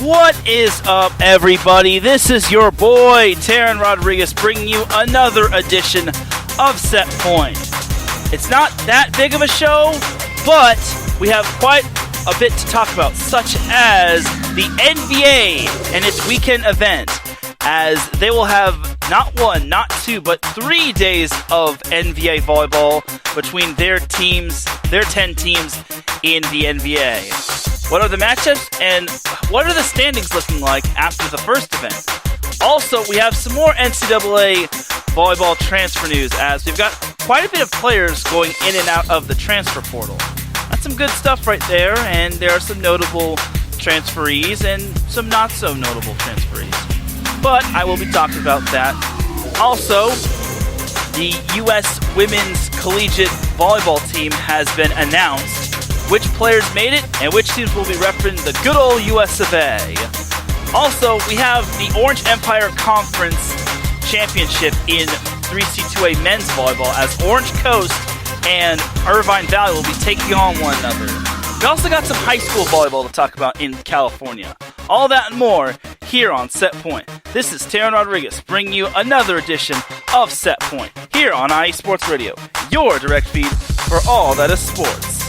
What is up, everybody? This is your boy, Teran Rodriguez, bringing you another edition of Set Point. It's not that big of a show, but we have quite a bit to talk about, such as the NVA and its weekend event, as they will have not one, not two, but 3 days of NVA volleyball between their 10 teams in the NVA. What are the matchups, and what are the standings looking like after the first event? Also, we have some more NCAA volleyball transfer news, as we've got quite a bit of players going in and out of the transfer portal. That's some good stuff right there, and there are some notable transferees and some not so notable transferees. But I will be talking about that. Also, the U.S. Women's Collegiate Volleyball team has been announced. Which players made it, and which teams will be repping the good old US of A. Also, we have the Orange Empire Conference Championship in 3C2A men's volleyball, as Orange Coast and Irvine Valley will be taking on one another. We also got some high school volleyball to talk about in California. All that and more here on Set Point. This is Teran Rodriguez bringing you another edition of Set Point here on IE Sports Radio, your direct feed for all that is sports.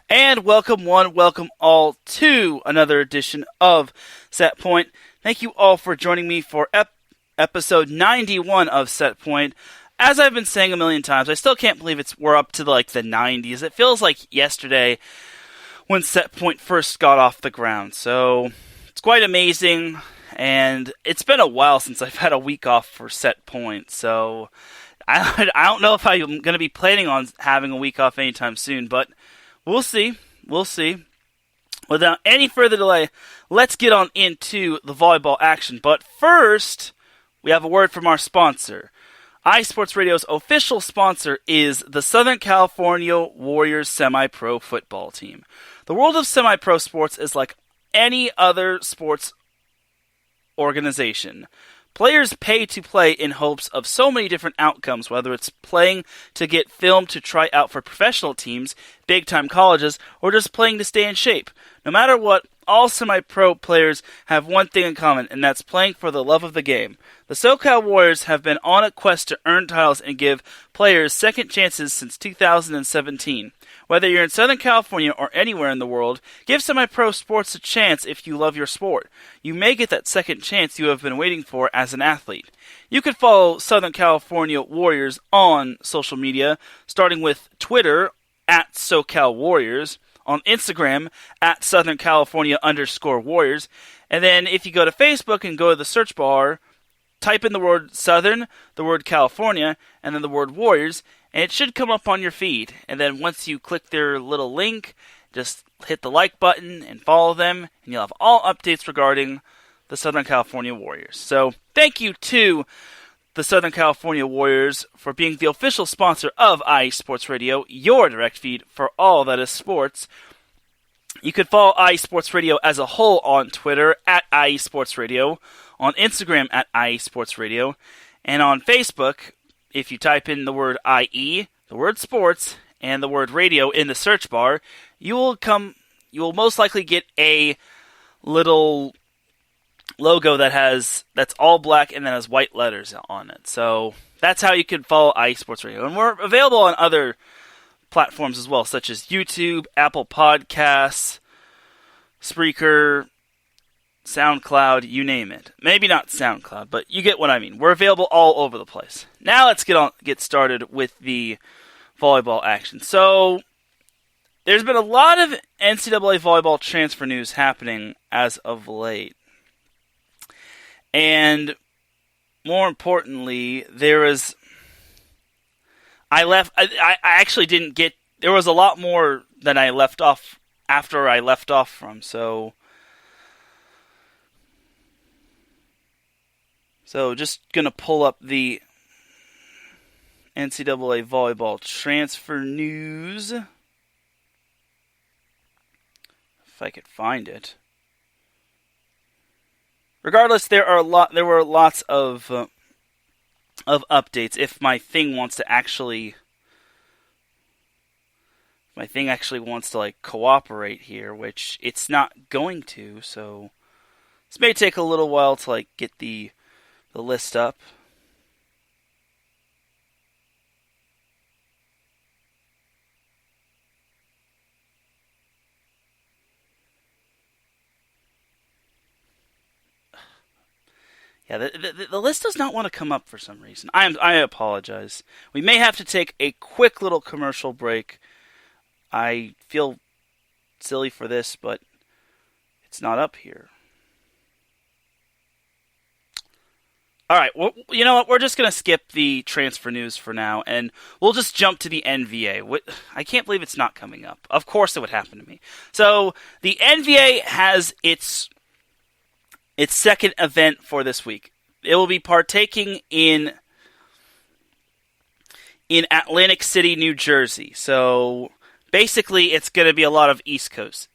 And welcome all to another edition of Set Point. Thank you all for joining me for episode 91 of Set Point. As I've been saying a million times, I still can't believe we're up to the 90s. It feels like yesterday when Set Point first got off the ground. So it's quite amazing, and it's been a while since I've had a week off for Set Point. So I don't know if I'm going to be planning on having a week off anytime soon, but We'll see. Without any further delay, let's get on into the volleyball action. But first, we have a word from our sponsor. iSports Radio's official sponsor is the Southern California Warriors semi-pro football team. The world of semi-pro sports is like any other sports organization. Players pay to play in hopes of so many different outcomes, whether it's playing to get filmed to try out for professional teams, big-time colleges, or just playing to stay in shape. No matter what, all semi-pro players have one thing in common, and that's playing for the love of the game. The SoCal Warriors have been on a quest to earn titles and give players second chances since 2017. Whether you're in Southern California or anywhere in the world, give semi-pro sports a chance if you love your sport. You may get that second chance you have been waiting for as an athlete. You can follow Southern California Warriors on social media, starting with Twitter at SoCal Warriors, on Instagram at Southern California_Warriors, and then if you go to Facebook and go to the search bar, type in the word Southern, the word California, and then the word Warriors, and it should come up on your feed. And then once you click their little link, just hit the like button and follow them, and you'll have all updates regarding the Southern California Warriors. So thank you to the Southern California Warriors for being the official sponsor of IE Sports Radio, your direct feed for all that is sports. You can follow IE Sports Radio as a whole on Twitter at IE Sports Radio, on Instagram at IE Sports Radio, and on Facebook, if you type in the word IE, the word sports, and the word radio in the search bar, you will most likely get a little logo that's all black and then has white letters on it. So that's how you can follow IE Sports Radio. And we're available on other platforms as well, such as YouTube, Apple Podcasts, Spreaker, SoundCloud, you name it. Maybe not SoundCloud, but you get what I mean. We're available all over the place. Now let's get started with the volleyball action. So there's been a lot of NCAA volleyball transfer news happening as of late. And more importantly, I actually didn't get, there was a lot more than I left off after I left off from, so So just going to pull up the NCAA Volleyball transfer news. If I could find it. Regardless, there were lots of updates. If my thing wants to actually cooperate here, which it's not going to, so this may take a little while to get the list up. Yeah, the list does not want to come up for some reason. I apologize. We may have to take a quick little commercial break. I feel silly for this, but it's not up here. Alright, well, you know what? We're just going to skip the transfer news for now, and we'll just jump to the NVA. I can't believe it's not coming up. Of course it would happen to me. So, the NVA has its second event for this week. It will be partaking in Atlantic City, New Jersey. So, basically, it's going to be a lot of East Coast.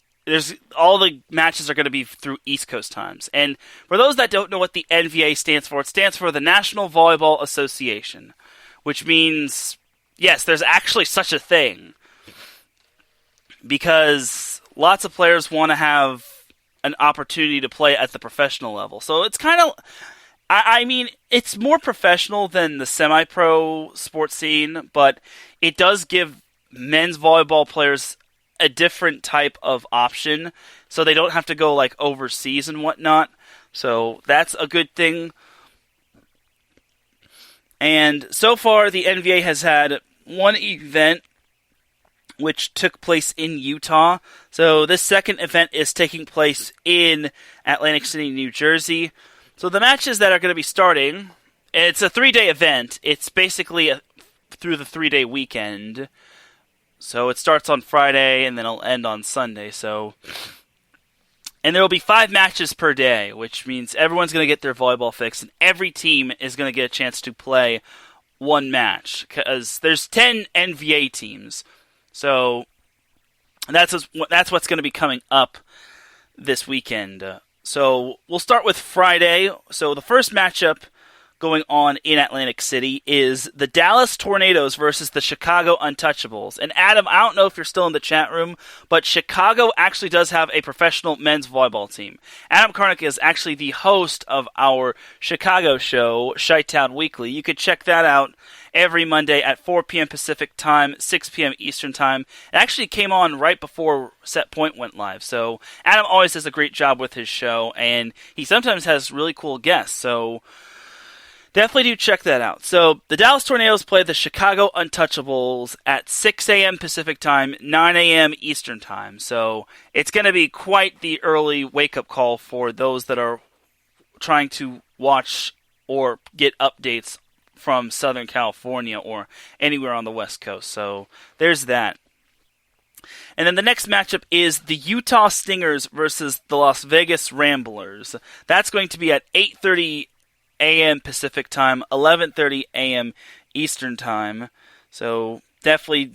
All the matches are going to be through East Coast times. And for those that don't know what the NVA stands for, it stands for the National Volleyball Association, which means, yes, there's actually such a thing. Because lots of players want to have an opportunity to play at the professional level. So it's kind of, I mean, it's more professional than the semi-pro sports scene, but it does give men's volleyball players a different type of option, so they don't have to go overseas and whatnot. So that's a good thing. And so far, the NVA has had one event, which took place in Utah. So this second event is taking place in Atlantic City, New Jersey. So the matches that are going to be starting, it's a 3-day event. It's basically through the 3-day weekend. So it starts on Friday and then it'll end on Sunday. And there will be 5 matches per day, which means everyone's going to get their volleyball fix, and every team is going to get a chance to play one match, because there's 10 NVA teams. So that's what's going to be coming up this weekend. So we'll start with Friday. So the first matchup going on in Atlantic City is the Dallas Tornadoes versus the Chicago Untouchables. And Adam, I don't know if you're still in the chat room, but Chicago actually does have a professional men's volleyball team. Adam Karnick is actually the host of our Chicago show, Chi-Town Weekly. You could check that out every Monday at 4 p.m. Pacific Time, 6 p.m. Eastern Time. It actually came on right before Set Point went live. So Adam always does a great job with his show, and he sometimes has really cool guests. So definitely do check that out. So the Dallas Tornadoes play the Chicago Untouchables at 6 a.m. Pacific Time, 9 a.m. Eastern Time. So it's going to be quite the early wake-up call for those that are trying to watch or get updates from Southern California or anywhere on the West Coast. So there's that. And then the next matchup is the Utah Stingers versus the Las Vegas Ramblers. That's going to be at 8:30 a.m. Pacific Time, 11:30 a.m. Eastern Time. So definitely,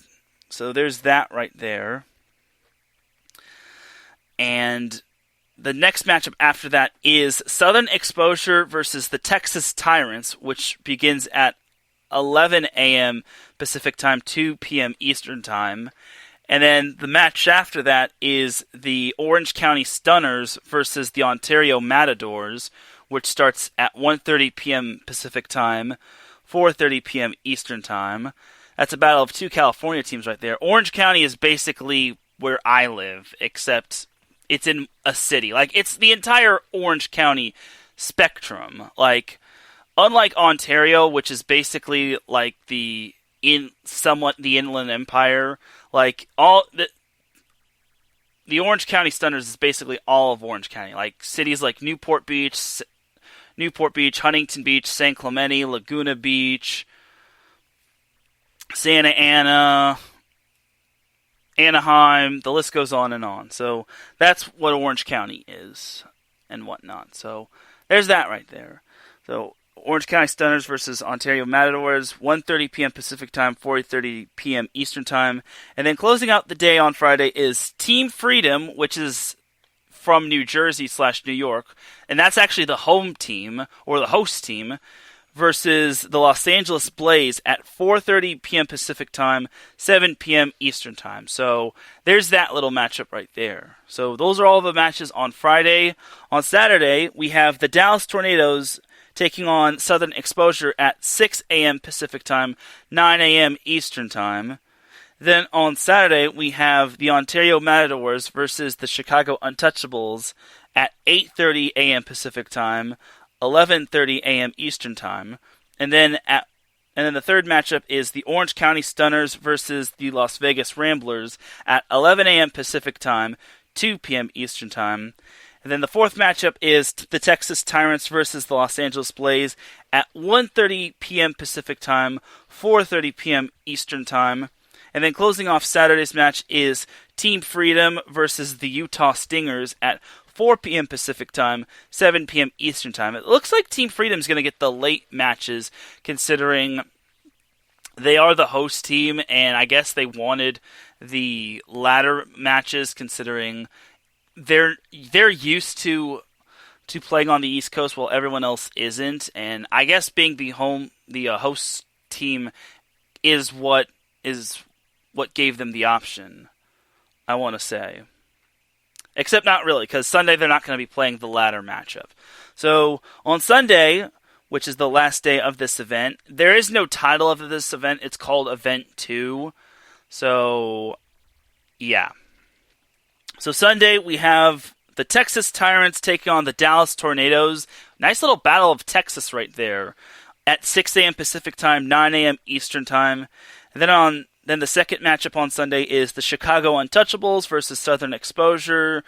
so there's that right there. And the next matchup after that is Southern Exposure versus the Texas Tyrants, which begins at 11 a.m. Pacific Time, 2 p.m. Eastern Time. And then the match after that is the Orange County Stunners versus the Ontario Matadors, which starts at 1:30 p.m. Pacific Time, 4:30 p.m. Eastern Time. That's a battle of 2 California teams right there. Orange County is basically where I live, except it's in a city. It's the entire Orange County spectrum. Unlike Ontario, which is basically somewhat the Inland Empire, all the Orange County Stunners is basically all of Orange County. Cities like Newport Beach, Huntington Beach, San Clemente, Laguna Beach, Santa Ana, Anaheim, the list goes on and on. So that's what Orange County is and whatnot. So there's that right there. So Orange County Stunners versus Ontario Matadors, 1:30 p.m. Pacific Time, 4:30 p.m. Eastern Time. And then closing out the day on Friday is Team Freedom, which is from New Jersey/New York. And that's actually the home team, or the host team, versus the Los Angeles Blaze at 4:30 p.m. Pacific Time, 7 p.m. Eastern Time. So there's that little matchup right there. So those are all the matches on Friday. On Saturday, we have the Dallas Tornadoes taking on Southern Exposure at 6 a.m. Pacific Time, 9 a.m. Eastern Time. Then on Saturday, we have the Ontario Matadors versus the Chicago Untouchables at 8:30 a.m. Pacific Time, 11:30 a.m. Eastern Time. And then the third matchup is the Orange County Stunners versus the Las Vegas Ramblers at 11 a.m. Pacific Time, 2 p.m. Eastern Time. And then the fourth matchup is the Texas Tyrants versus the Los Angeles Blaze at 1:30 p.m. Pacific Time, 4:30 p.m. Eastern Time. And then closing off Saturday's match is Team Freedom versus the Utah Stingers at 4 p.m. Pacific Time, 7 p.m. Eastern Time. It looks like Team Freedom's going to get the late matches, considering they are the host team, and I guess they wanted the latter matches, considering they're used to playing on the East Coast while everyone else isn't, and I guess being the host team is what gave them the option, I want to say. Except not really, because Sunday they're not going to be playing the latter matchup. So on Sunday, which is the last day of this event, there is no title of this event. It's called Event 2. So, yeah. So Sunday, we have the Texas Tyrants taking on the Dallas Tornadoes. Nice little battle of Texas right there. At 6 a.m. Pacific Time, 9 a.m. Eastern Time. And then the second matchup on Sunday is the Chicago Untouchables versus Southern Exposure.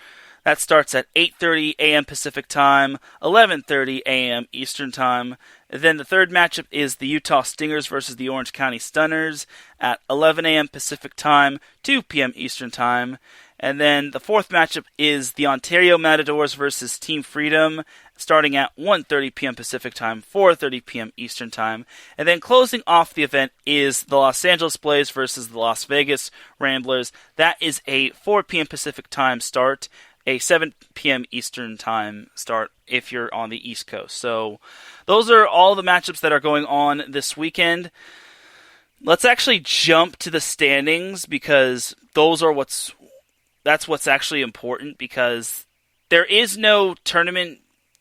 That starts at 8:30 a.m. Pacific Time, 11:30 a.m. Eastern Time. And then the third matchup is the Utah Stingers versus the Orange County Stunners at 11 a.m. Pacific Time, 2 p.m. Eastern Time. And then the fourth matchup is the Ontario Matadors versus Team Freedom, starting at 1:30 p.m. Pacific Time, 4:30 p.m. Eastern Time. And then closing off the event is the Los Angeles Blaze versus the Las Vegas Ramblers. That is a 4 p.m. Pacific Time start, a 7 p.m. Eastern Time start if you're on the East Coast. So those are all the matchups that are going on this weekend. Let's actually jump to the standings, because that's what's actually important, because there is no tournament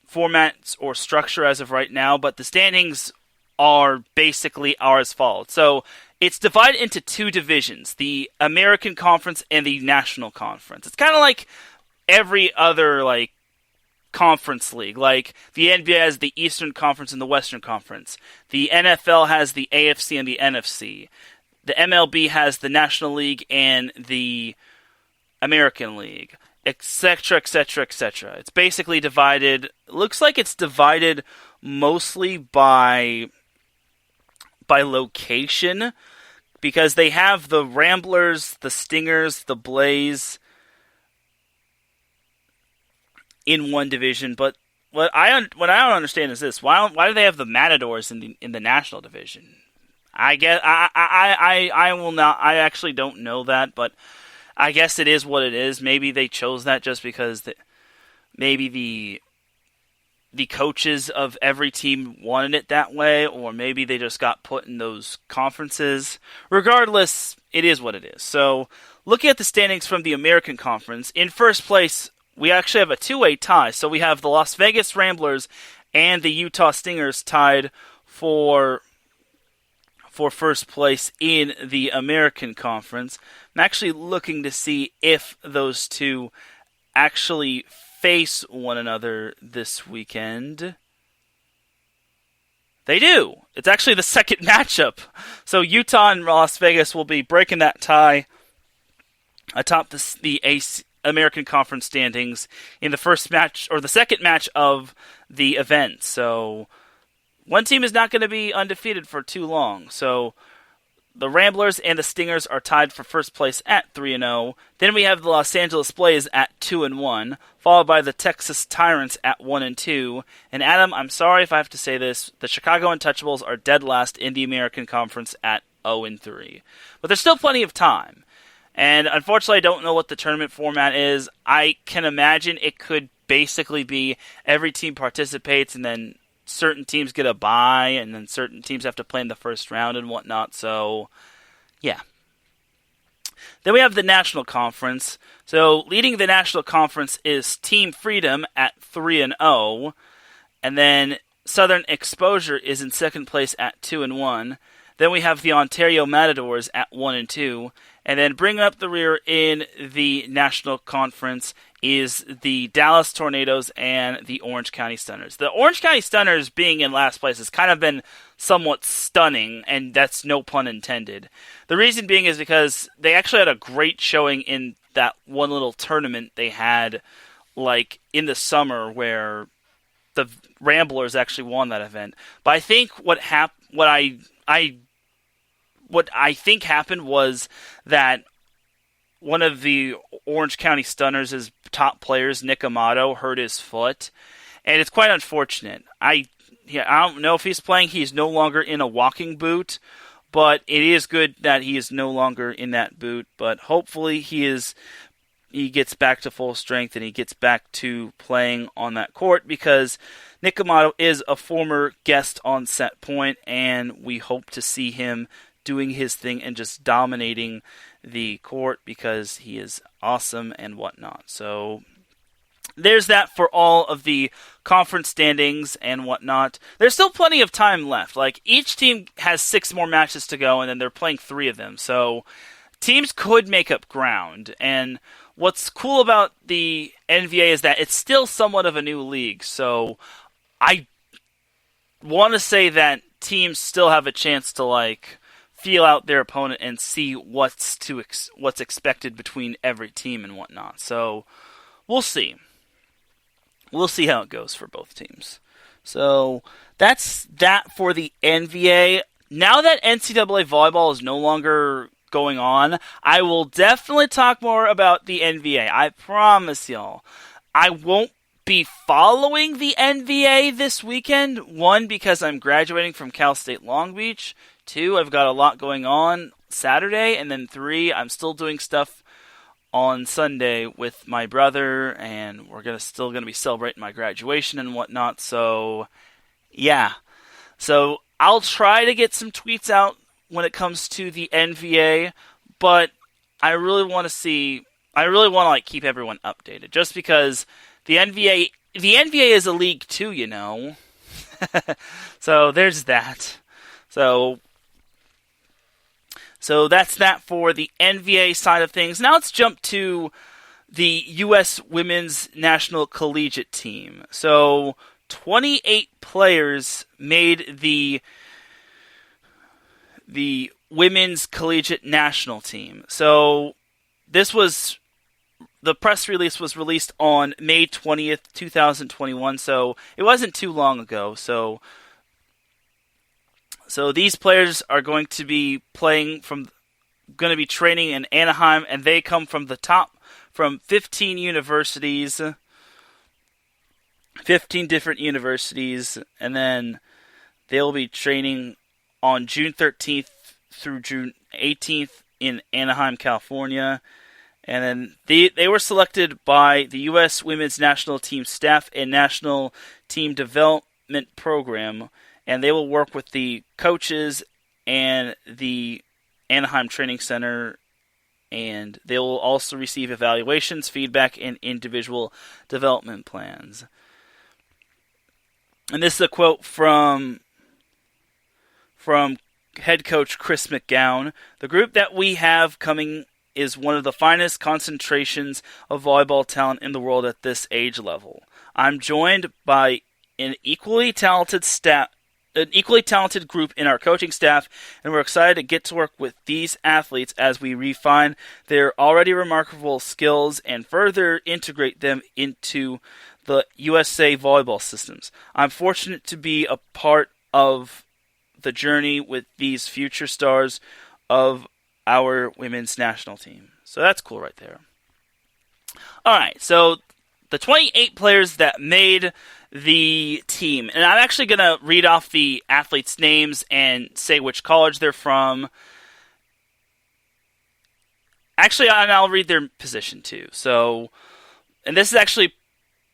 formats or structure as of right now, but the standings are as follows. So it's divided into two divisions, the American Conference and the National Conference. It's kind of like every other conference league. Like the NBA has the Eastern Conference and the Western Conference. The NFL has the AFC and the NFC. The MLB has the National League and the American League, etc., etc., etc. It's basically divided. Looks like it's divided mostly by location, because they have the Ramblers, the Stingers, the Blaze in one division. But what I don't understand is this: why do they have the Matadors in the National Division? I guess I will not. I actually don't know that, but I guess it is what it is. Maybe they chose that just because maybe the coaches of every team wanted it that way, or maybe they just got put in those conferences. Regardless, it is what it is. So, looking at the standings from the American Conference, in first place, we actually have a two-way tie. So we have the Las Vegas Ramblers and the Utah Stingers tied for first place in the American Conference. I'm actually looking to see if those two actually face one another this weekend. They do. It's actually the second matchup. So Utah and Las Vegas will be breaking that tie atop the American Conference standings in the first match, or the second match of the event. So one team is not going to be undefeated for too long. So the Ramblers and the Stingers are tied for first place at 3-0. Then we have the Los Angeles Blaze at 2-1, followed by the Texas Tyrants at 1-2. And Adam, I'm sorry if I have to say this, the Chicago Untouchables are dead last in the American Conference at 0-3. But there's still plenty of time. And unfortunately, I don't know what the tournament format is. I can imagine it could basically be every team participates and then certain teams get a bye, and then certain teams have to play in the first round and whatnot. So, yeah. Then we have the National Conference. So, leading the National Conference is Team Freedom at 3-0. And then Southern Exposure is in second place at 2-1. Then we have the Ontario Matadors at 1-2. And then bringing up the rear in the National Conference is the Dallas Tornadoes and the Orange County Stunners. The Orange County Stunners being in last place has kind of been somewhat stunning, and that's no pun intended. The reason being is because they actually had a great showing in that one little tournament they had, like, in the summer where the Ramblers actually won that event. But I think what I think happened was that one of the Orange County Stunners' top players, Nick Amato, hurt his foot, and it's quite unfortunate. I don't know if he's playing. He's no longer in a walking boot, but it is good that he is no longer in that boot. But hopefully he gets back to full strength and he gets back to playing on that court, because Nick Amato is a former guest on Set Point, and we hope to see him doing his thing and just dominating the court because he is awesome and whatnot. So there's that for all of the conference standings and whatnot. There's still plenty of time left. Like, each team has 6 more matches to go, and then they're playing 3 of them. So teams could make up ground. And what's cool about the NVA is that it's still somewhat of a new league. So I want to say that teams still have a chance to, like, feel out their opponent and see what's expected between every team and whatnot. So we'll see. We'll see how it goes for both teams. So that's that for the NVA. Now that NCAA Volleyball is no longer going on, I will definitely talk more about the NVA. I promise y'all. I won't be following the NVA this weekend. 1, because I'm graduating from Cal State Long Beach. 2, I've got a lot going on Saturday. And then 3, I'm still doing stuff on Sunday with my brother, and we're still gonna be celebrating my graduation and whatnot. So, yeah. So I'll try to get some tweets out when it comes to the NVA, but I really want to keep everyone updated, just because the NVA is a league too, you know. So there's that. So that's that for the NVA side of things. Now let's jump to the U.S. Women's National Collegiate Team. So 28 players made the Women's Collegiate National Team. So the press release was released on May 20th, 2021, so it wasn't too long ago. So these players are going to be training in Anaheim, and they come from 15 universities, 15 different universities, and then they'll be training on June 13th through June 18th in Anaheim, California. And then they were selected by the U.S. Women's National Team staff and National Team Development Program, and they will work with the coaches and the Anaheim Training Center, and they will also receive evaluations, feedback, and individual development plans. And this is a quote from head coach Chris McGowan. The group that we have coming is one of the finest concentrations of volleyball talent in the world at this age level. I'm joined by an equally talented group in our coaching staff, and we're excited to get to work with these athletes as we refine their already remarkable skills and further integrate them into the USA volleyball systems. I'm fortunate to be a part of the journey with these future stars of our women's national team. So that's cool right there. All right, so the 28 players that made the team, and I'm actually going to read off the athletes' names and say which college they're from. Actually, I'll read their position too. So, and this is actually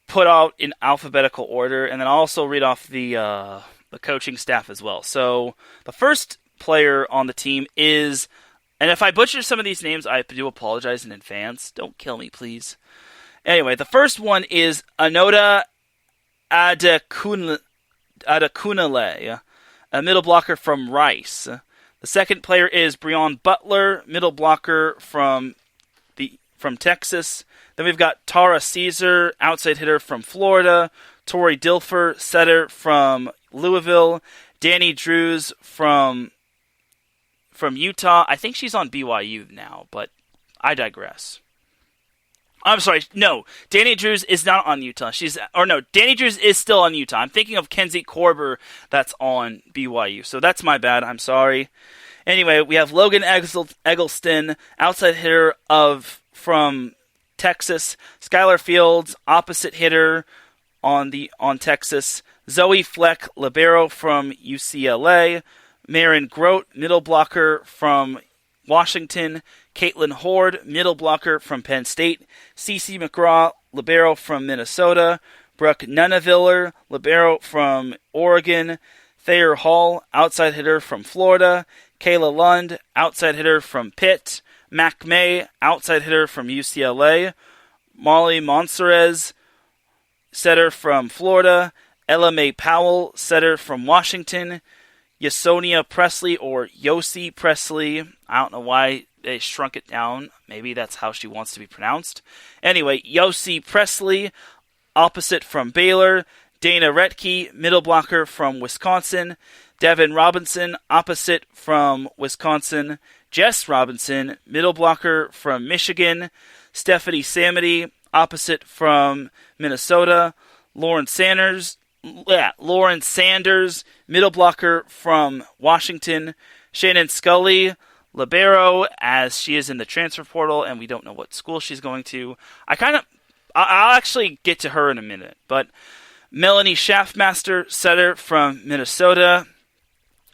put out in alphabetical order, and then I'll also read off the coaching staff as well. So, the first player on the team is, and if I butcher some of these names, I do apologize in advance. Don't kill me, please. Anyway, the first one is Anoda Adekunle, a middle blocker from Rice. The second player is Breon Butler, middle blocker from Texas. Then we've got Tara Caesar, outside hitter from Florida. Tori Dilfer, setter from Louisville. Danny Drews from Utah. I think she's on BYU now, but I digress. I'm sorry, no. Danny Drews is not on Utah. Danny Drews is still on Utah. I'm thinking of Kenzie Korber that's on BYU. So that's my bad. I'm sorry. Anyway, we have Logan Eggleston, outside hitter from Texas. Skylar Fields, opposite hitter on Texas. Zoe Fleck, libero from UCLA. Marin Grote, middle blocker from Washington. Caitlin Horde, middle blocker from Penn State. Cece McGraw, libero from Minnesota. Brooke Nunaviller, libero from Oregon. Thayer Hall, outside hitter from Florida. Kayla Lund, outside hitter from Pitt. Mac May, outside hitter from UCLA. Molly Monserez, setter from Florida. Ella Mae Powell, setter from Washington. Yasonia Presley, or Yossi Presley. I don't know why they shrunk it down. Maybe that's how she wants to be pronounced. Anyway, Yossi Presley, opposite from Baylor. Dana Retke, middle blocker from Wisconsin. Devin Robinson, opposite from Wisconsin. Jess Robinson, middle blocker from Michigan. Stephanie Samity, opposite from Minnesota. Lauren Sanders, middle blocker from Washington. Shannon Scully, libero, as she is in the transfer portal, and we don't know what school she's going to. I'll actually get to her in a minute, but Melanie Schaffmaster, setter from Minnesota.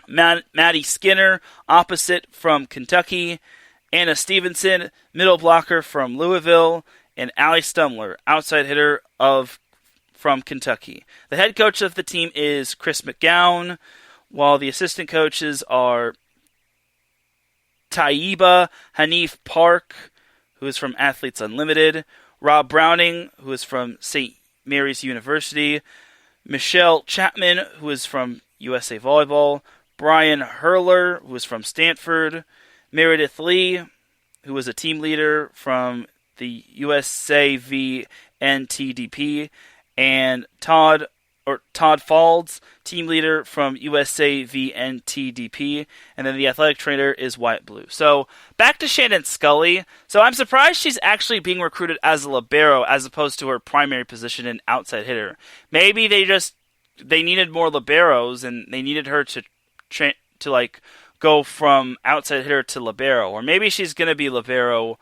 Maddie Skinner, opposite from Kentucky. Anna Stevenson, middle blocker from Louisville. And Allie Stumler, outside hitter from Kentucky. The head coach of the team is Chris McGowan, while the assistant coaches are Taiba Hanif Park, who is from Athletes Unlimited. Rob Browning, who is from St. Mary's University. Michelle Chapman, who is from USA Volleyball. Brian Hurler, who is from Stanford. Meredith Lee, who is a team leader from the USAV NTDP. And Todd Falds, team leader from USAV NTDP. And then the athletic trainer is Wyatt Blue. So, back to Shannon Scully. So, I'm surprised she's actually being recruited as a libero as opposed to her primary position in outside hitter. Maybe they needed more liberos and they needed her to go from outside hitter to libero. Or maybe she's going to be libero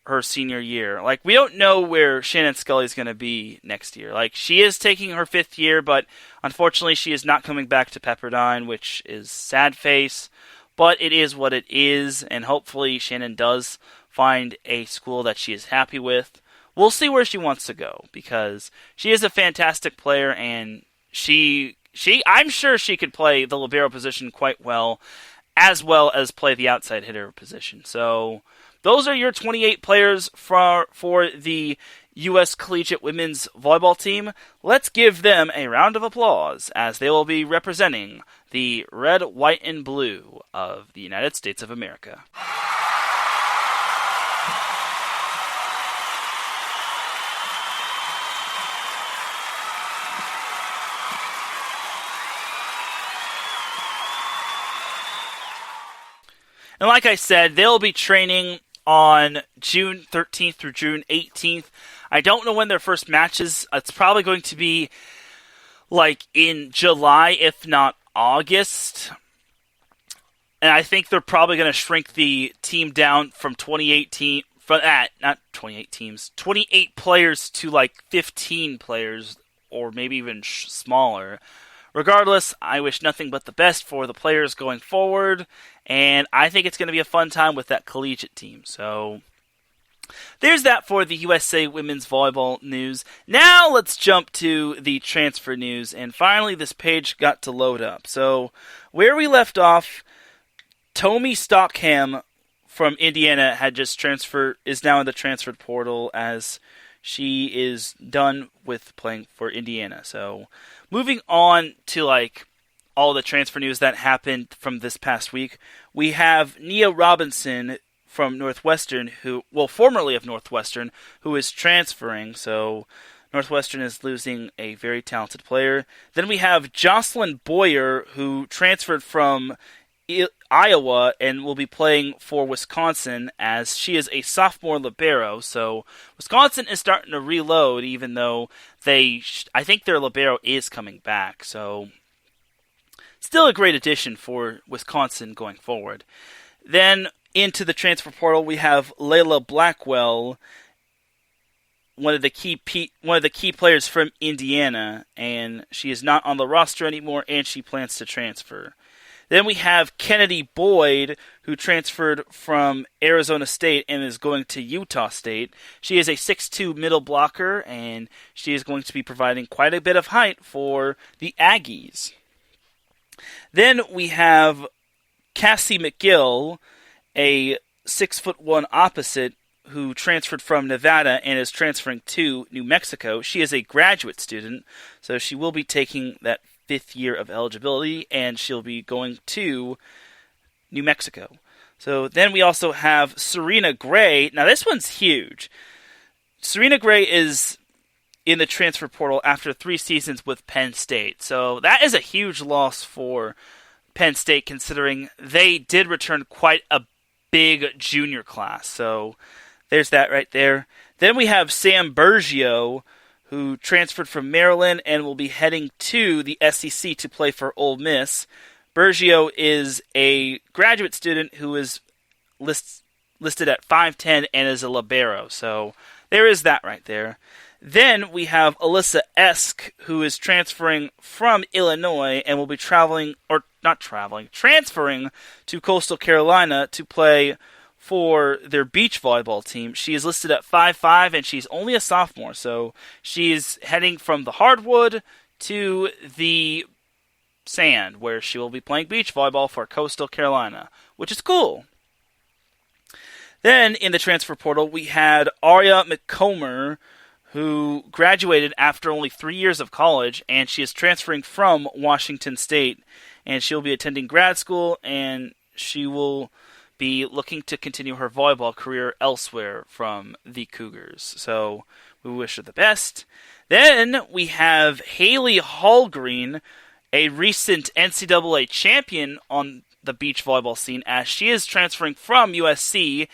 her senior year. We don't know where Shannon Scully is going to be next year. She is taking her 5th year, but unfortunately she is not coming back to Pepperdine, which is sad face, but it is what it is, and hopefully Shannon does find a school that she is happy with. We'll see where she wants to go, because she is a fantastic player, and I'm sure she could play the libero position quite well as play the outside hitter position. So, those are your 28 players for the U.S. Collegiate Women's Volleyball team. Let's give them a round of applause as they will be representing the red, white, and blue of the United States of America. And like I said, they'll be training on June 13th through June 18th. I don't know when their first match is. It's probably going to be in July, if not August. And I think they're probably going to shrink the team down from 28 teams, 28 players to like 15 players, or maybe even smaller. Regardless, I wish nothing but the best for the players going forward, and I think it's going to be a fun time with that collegiate team. So there's that for the USA Women's Volleyball news. Now let's jump to the transfer news, and finally this page got to load up. So where we left off, Tommy Stockham from Indiana had just is now in the transfer portal as she is done with playing for Indiana. So moving on to like all the transfer news that happened from this past week, we have Nia Robinson from Northwestern, formerly of Northwestern, who is transferring. So Northwestern is losing a very talented player. Then we have Jocelyn Boyer, who transferred from Iowa and will be playing for Wisconsin as she is a sophomore libero. So Wisconsin is starting to reload, even though I think their libero is coming back. So still a great addition for Wisconsin going forward. Then into the transfer portal, we have Layla Blackwell, one of the key players from Indiana, and she is not on the roster anymore, and she plans to transfer. Then we have Kennedy Boyd, who transferred from Arizona State and is going to Utah State. She is a 6'2" middle blocker, and she is going to be providing quite a bit of height for the Aggies. Then we have Cassie McGill, a 6'1" opposite, who transferred from Nevada and is transferring to New Mexico. She is a graduate student, so she will be taking that 5th year of eligibility, and she'll be going to New Mexico. So then we also have Serena Gray. Now this one's huge. Serena Gray is in the transfer portal after 3 seasons with Penn State. So that is a huge loss for Penn State, considering they did return quite a big junior class. So there's that right there. Then we have Sam Bergio, who transferred from Maryland and will be heading to the SEC to play for Ole Miss. Bergio is a graduate student who is listed at 5'10" and is a libero. So there is that right there. Then we have Alyssa Esk, who is transferring from Illinois and will be transferring to Coastal Carolina to play for their beach volleyball team. She is listed at 5'5", and she's only a sophomore, so she's heading from the hardwood to the sand, where she will be playing beach volleyball for Coastal Carolina, which is cool. Then, in the transfer portal, we had Aria McComber, who graduated after only 3 years of college, and she is transferring from Washington State, and she'll be attending grad school, and she will be looking to continue her volleyball career elsewhere from the Cougars. So we wish her the best. Then we have Haley Hallgreen, a recent NCAA champion on the beach volleyball scene, as she is transferring from USC,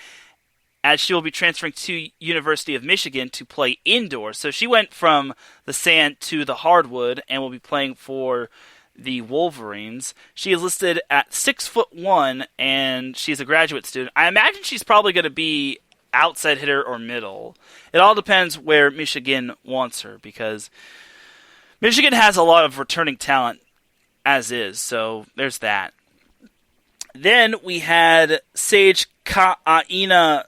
as she will be transferring to University of Michigan to play indoors. So she went from the sand to the hardwood and will be playing for the Wolverines. She is listed at 6'1", and she's a graduate student. I imagine she's probably going to be outside hitter or middle. It all depends where Michigan wants her, because Michigan has a lot of returning talent as is, so there's that. Then we had Sage Ka'aina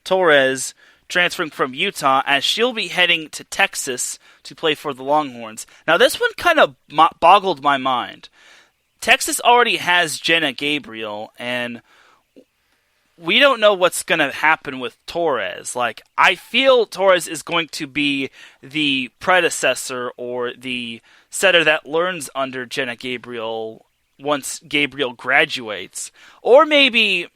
Torres transferring from Utah, as she'll be heading to Texas to play for the Longhorns. Now, this one kind of boggled my mind. Texas already has Jenna Gabriel, and we don't know what's going to happen with Torres. Like, I feel Torres is going to be the predecessor or the setter that learns under Jenna Gabriel once Gabriel graduates. Or maybe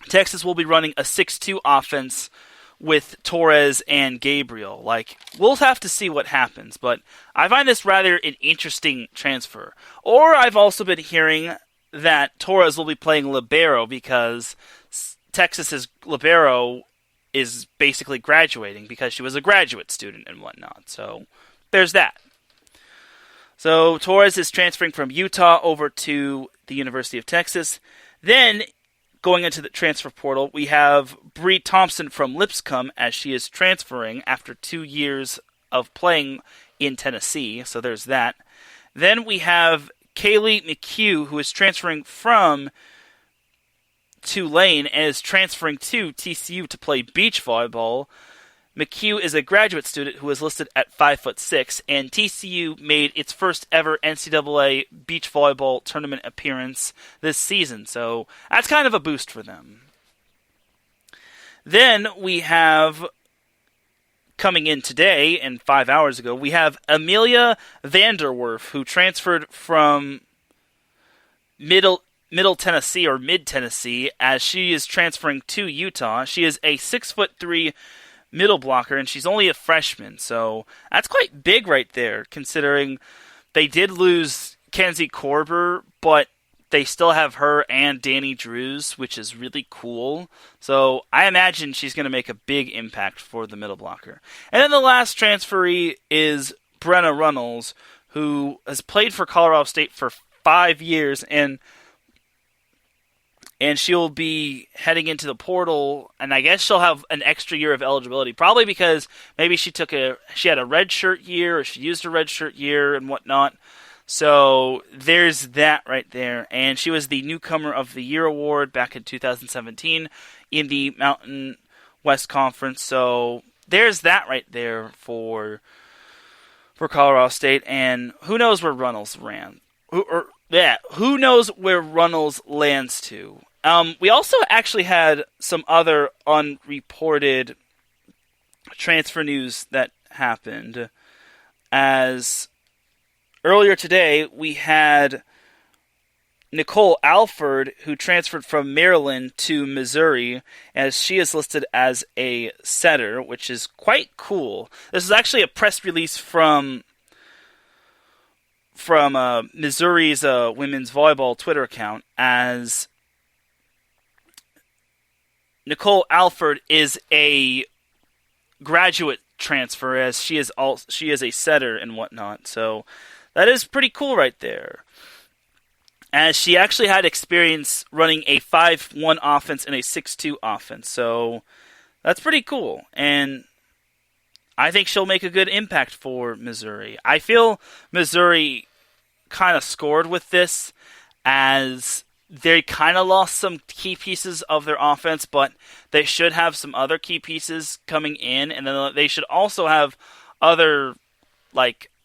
Texas will be running a 6-2 offense with Torres and Gabriel. Like, we'll have to see what happens, but I find this rather an interesting transfer. Or I've also been hearing that Torres will be playing libero because Texas's libero is basically graduating because she was a graduate student and whatnot. So there's that. So Torres is transferring from Utah over to the University of Texas. Then, going into the transfer portal, we have Bree Thompson from Lipscomb as she is transferring after 2 years of playing in Tennessee. So there's that. Then we have Kaylee McHugh, who is transferring from Tulane and is transferring to TCU to play beach volleyball. McHugh is a graduate student who is listed at 5'6", and TCU made its first ever NCAA beach volleyball tournament appearance this season, so that's kind of a boost for them. Then we have, coming in today and 5 hours ago, we have Amelia Vanderwerf, who transferred from Middle Tennessee or Mid Tennessee as she is transferring to Utah. She is a 6'3" middle blocker, and she's only a freshman, so that's quite big right there, considering they did lose Kenzie Korber, but they still have her and Danny Drews, which is really cool. So I imagine she's going to make a big impact for the middle blocker. And then the last transferee is Brenna Runnels, who has played for Colorado State for 5 years, and she'll be heading into the portal, and I guess she'll have an extra year of eligibility, probably because maybe she had a redshirt year, or she used a redshirt year and whatnot. So there's that right there, and she was the Newcomer of the Year award back in 2017 in the Mountain West Conference. So there's that right there for Colorado State, and who knows where Runnels ran? Who knows where Runnels lands to? We also actually had some other unreported transfer news that happened. As earlier today, we had Nicole Alford, who transferred from Maryland to Missouri, as she is listed as a setter, which is quite cool. This is actually a press release from Missouri's women's volleyball Twitter account, as Nicole Alford is a graduate transfer, as she is a setter and whatnot. So that is pretty cool right there, as she actually had experience running a 5-1 offense and a 6-2 offense. So that's pretty cool, and I think she'll make a good impact for Missouri. I feel Missouri kind of scored with this, as they kind of lost some key pieces of their offense, but they should have some other key pieces coming in, and then they should also have other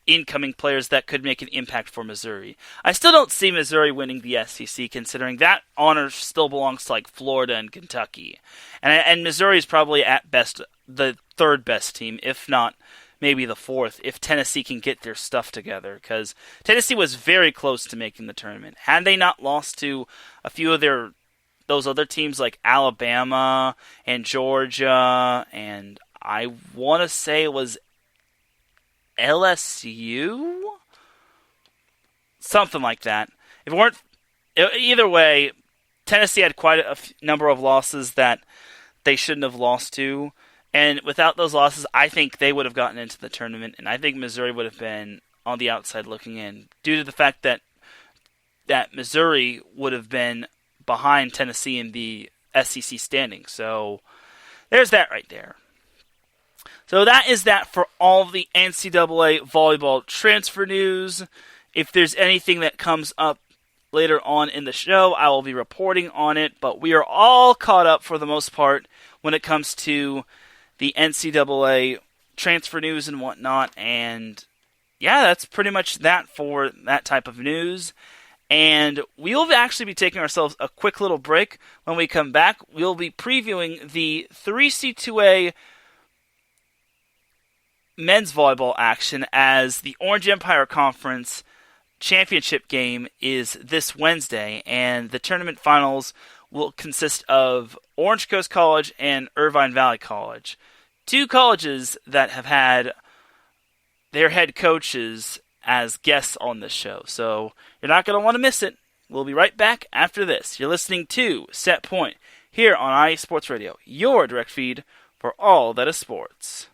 incoming players that could make an impact for Missouri. I still don't see Missouri winning the SEC, considering that honor still belongs to Florida and Kentucky, and Missouri is probably at best the third best team, if not maybe the fourth, if Tennessee can get their stuff together, because Tennessee was very close to making the tournament. Had they not lost to a few of those other teams like Alabama and Georgia, and I want to say it was LSU? Something like that. If it weren't, either way, Tennessee had quite a number of losses that they shouldn't have lost to. And without those losses, I think they would have gotten into the tournament, and I think Missouri would have been on the outside looking in, due to the fact that Missouri would have been behind Tennessee in the SEC standings. So there's that right there. So that is that for all of the NCAA volleyball transfer news. If there's anything that comes up later on in the show, I will be reporting on it, but we are all caught up for the most part when it comes to the NCAA transfer news and whatnot, and yeah, that's pretty much that for that type of news. And we'll actually be taking ourselves a quick little break. When we come back, we'll be previewing the 3C2A men's volleyball action, as the Orange Empire Conference championship game is this Wednesday, and the tournament finals will consist of Orange Coast College and Irvine Valley College. Two colleges that have had their head coaches as guests on this show. So you're not going to want to miss it. We'll be right back after this. You're listening to Set Point here on IE Sports Radio, your direct feed for all that is sports.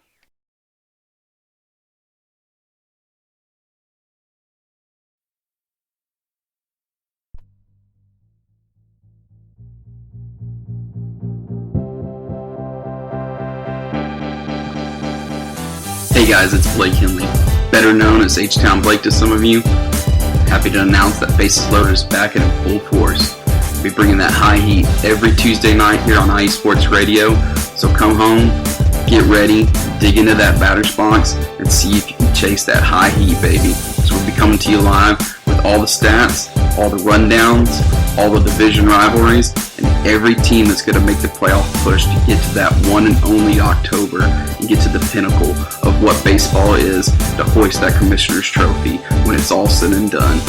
Hey guys, it's Blake Henley, better known as H-Town Blake to some of you. Happy to announce that Bases Loaded is back in full force. We'll be bringing that high heat every Tuesday night here on IE Sports Radio. So come home, get ready, dig into that batter's box, and see if you can chase that high heat, baby. So we'll be coming to you live with all the stats, all the rundowns, all the division rivalries, and every team that's going to make the playoff push to get to that one and only October and get to the pinnacle of what baseball is, to hoist that Commissioner's Trophy when it's all said and done.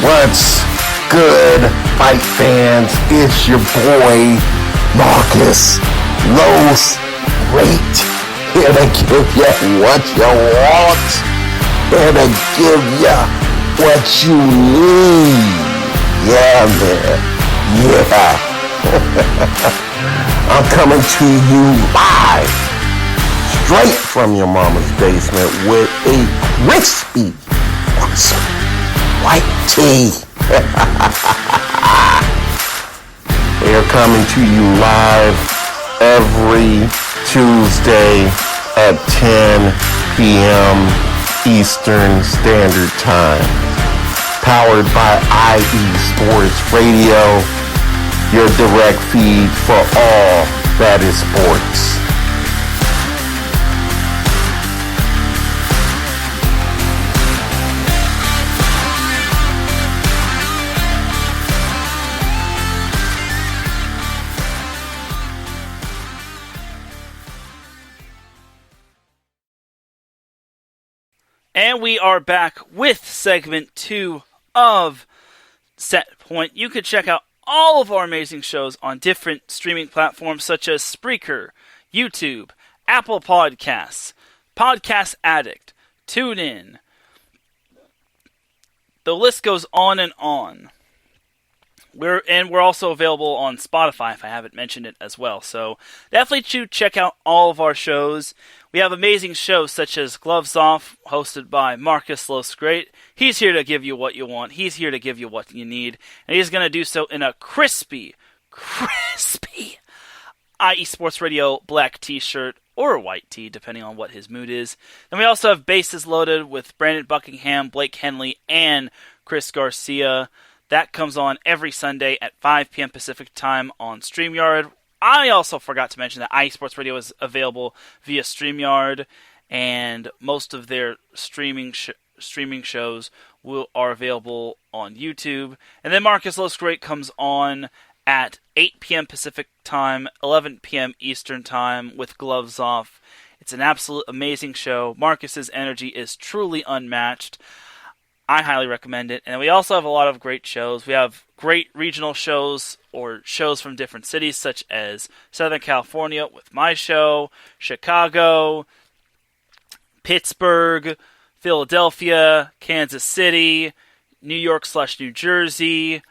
What's good, fight fans? It's your boy, Marcus Los Great, here to give you what you want, here to give you what you need. Yeah, man. Yeah. I'm coming to you live, straight from your mama's basement with a crispy, awesome white tea. They are coming to you live every Tuesday at 10 p.m. Eastern Standard Time. Powered by IE Sports Radio, your direct feed for all that is sports. And we are back with segment 2 of Set Point. You can check out all of our amazing shows on different streaming platforms such as Spreaker, YouTube, Apple Podcasts, Podcast Addict, TuneIn. The list goes on and on. We're also available on Spotify, if I haven't mentioned it as well. So definitely check out all of our shows. We have amazing shows such as Gloves Off, hosted by Marcus Los Great. He's here to give you what you want. He's here to give you what you need. And he's going to do so in a crispy IE Sports Radio black t-shirt or a white tee, depending on what his mood is. Then we also have Bases Loaded with Brandon Buckingham, Blake Henley, and Chris Garcia. That comes on every Sunday at 5 p.m. Pacific Time on StreamYard. I also forgot to mention that IE Sports Radio is available via StreamYard, and most of their streaming shows are available on YouTube. And then Marcus Los Great comes on at 8 p.m. Pacific Time, 11 p.m. Eastern Time with Gloves Off. It's an absolute amazing show. Marcus's energy is truly unmatched. I highly recommend it. And we also have a lot of great shows. We have great regional shows or shows from different cities, such as Southern California with my show, Chicago, Pittsburgh, Philadelphia, Kansas City, New York/New Jersey,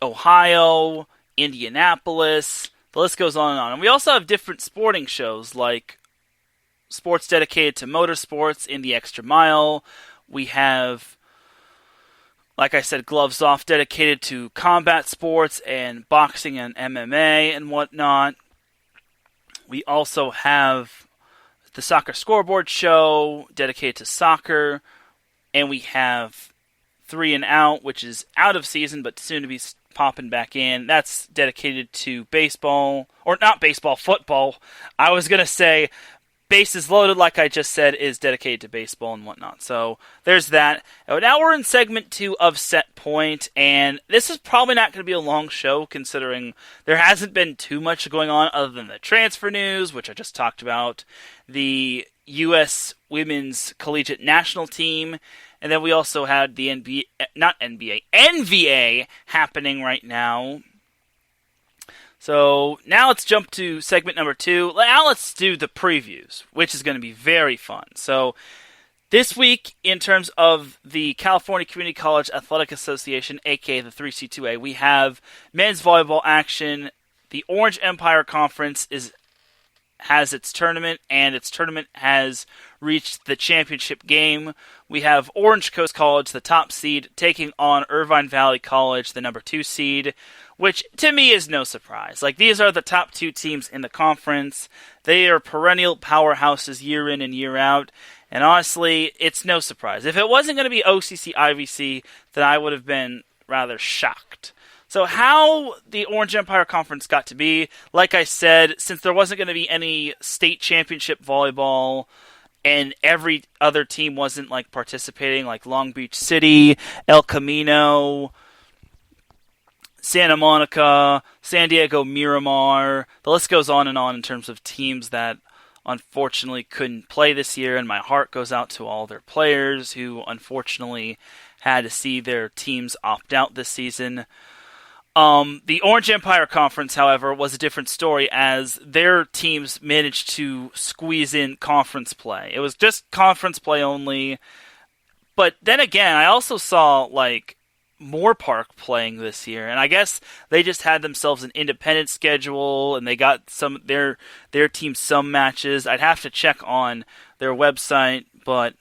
Ohio, Indianapolis. The list goes on and on. And we also have different sporting shows, like sports dedicated to motorsports in the Extra Mile. We have, like I said, Gloves Off, dedicated to combat sports and boxing and MMA and whatnot. We also have the Soccer Scoreboard Show, dedicated to soccer. And we have 3 and Out, which is out of season, but soon to be popping back in. That's dedicated to baseball, or not baseball, football. I was going to say Bases Loaded, like I just said, is dedicated to baseball and whatnot. So there's that. Now we're in segment 2 of Set Point, and this is probably not going to be a long show, considering there hasn't been too much going on other than the transfer news, which I just talked about, the U.S. Women's Collegiate National Team, and then we also had the NVA happening right now. So now let's jump to segment number 2. Now let's do the previews, which is going to be very fun. So This week, in terms of the California Community College Athletic Association, aka the 3C2A, we have men's volleyball action. The Orange Empire Conference has its tournament, and its tournament has reached the championship game. We have Orange Coast College, the top seed, taking on Irvine Valley College, the number 2 seed, which to me is no surprise. Like, these are the top 2 teams in the conference. They are perennial powerhouses year in and year out. And honestly, it's no surprise. If it wasn't going to be OCC IVC, then I would have been rather shocked. So how the Orange Empire Conference got to be, like I said, since there wasn't going to be any state championship volleyball, and every other team wasn't like participating, like Long Beach City, El Camino, Santa Monica, San Diego Miramar, the list goes on in terms of teams that unfortunately couldn't play this year, and my heart goes out to all their players who unfortunately had to see their teams opt out this season. The Orange Empire Conference, however, was a different story, as their teams managed to squeeze in conference play. It was just conference play only. But then again, I also saw like Moore Park playing this year, and I guess they just had themselves an independent schedule, and they got some their team some matches. I'd have to check on their website, but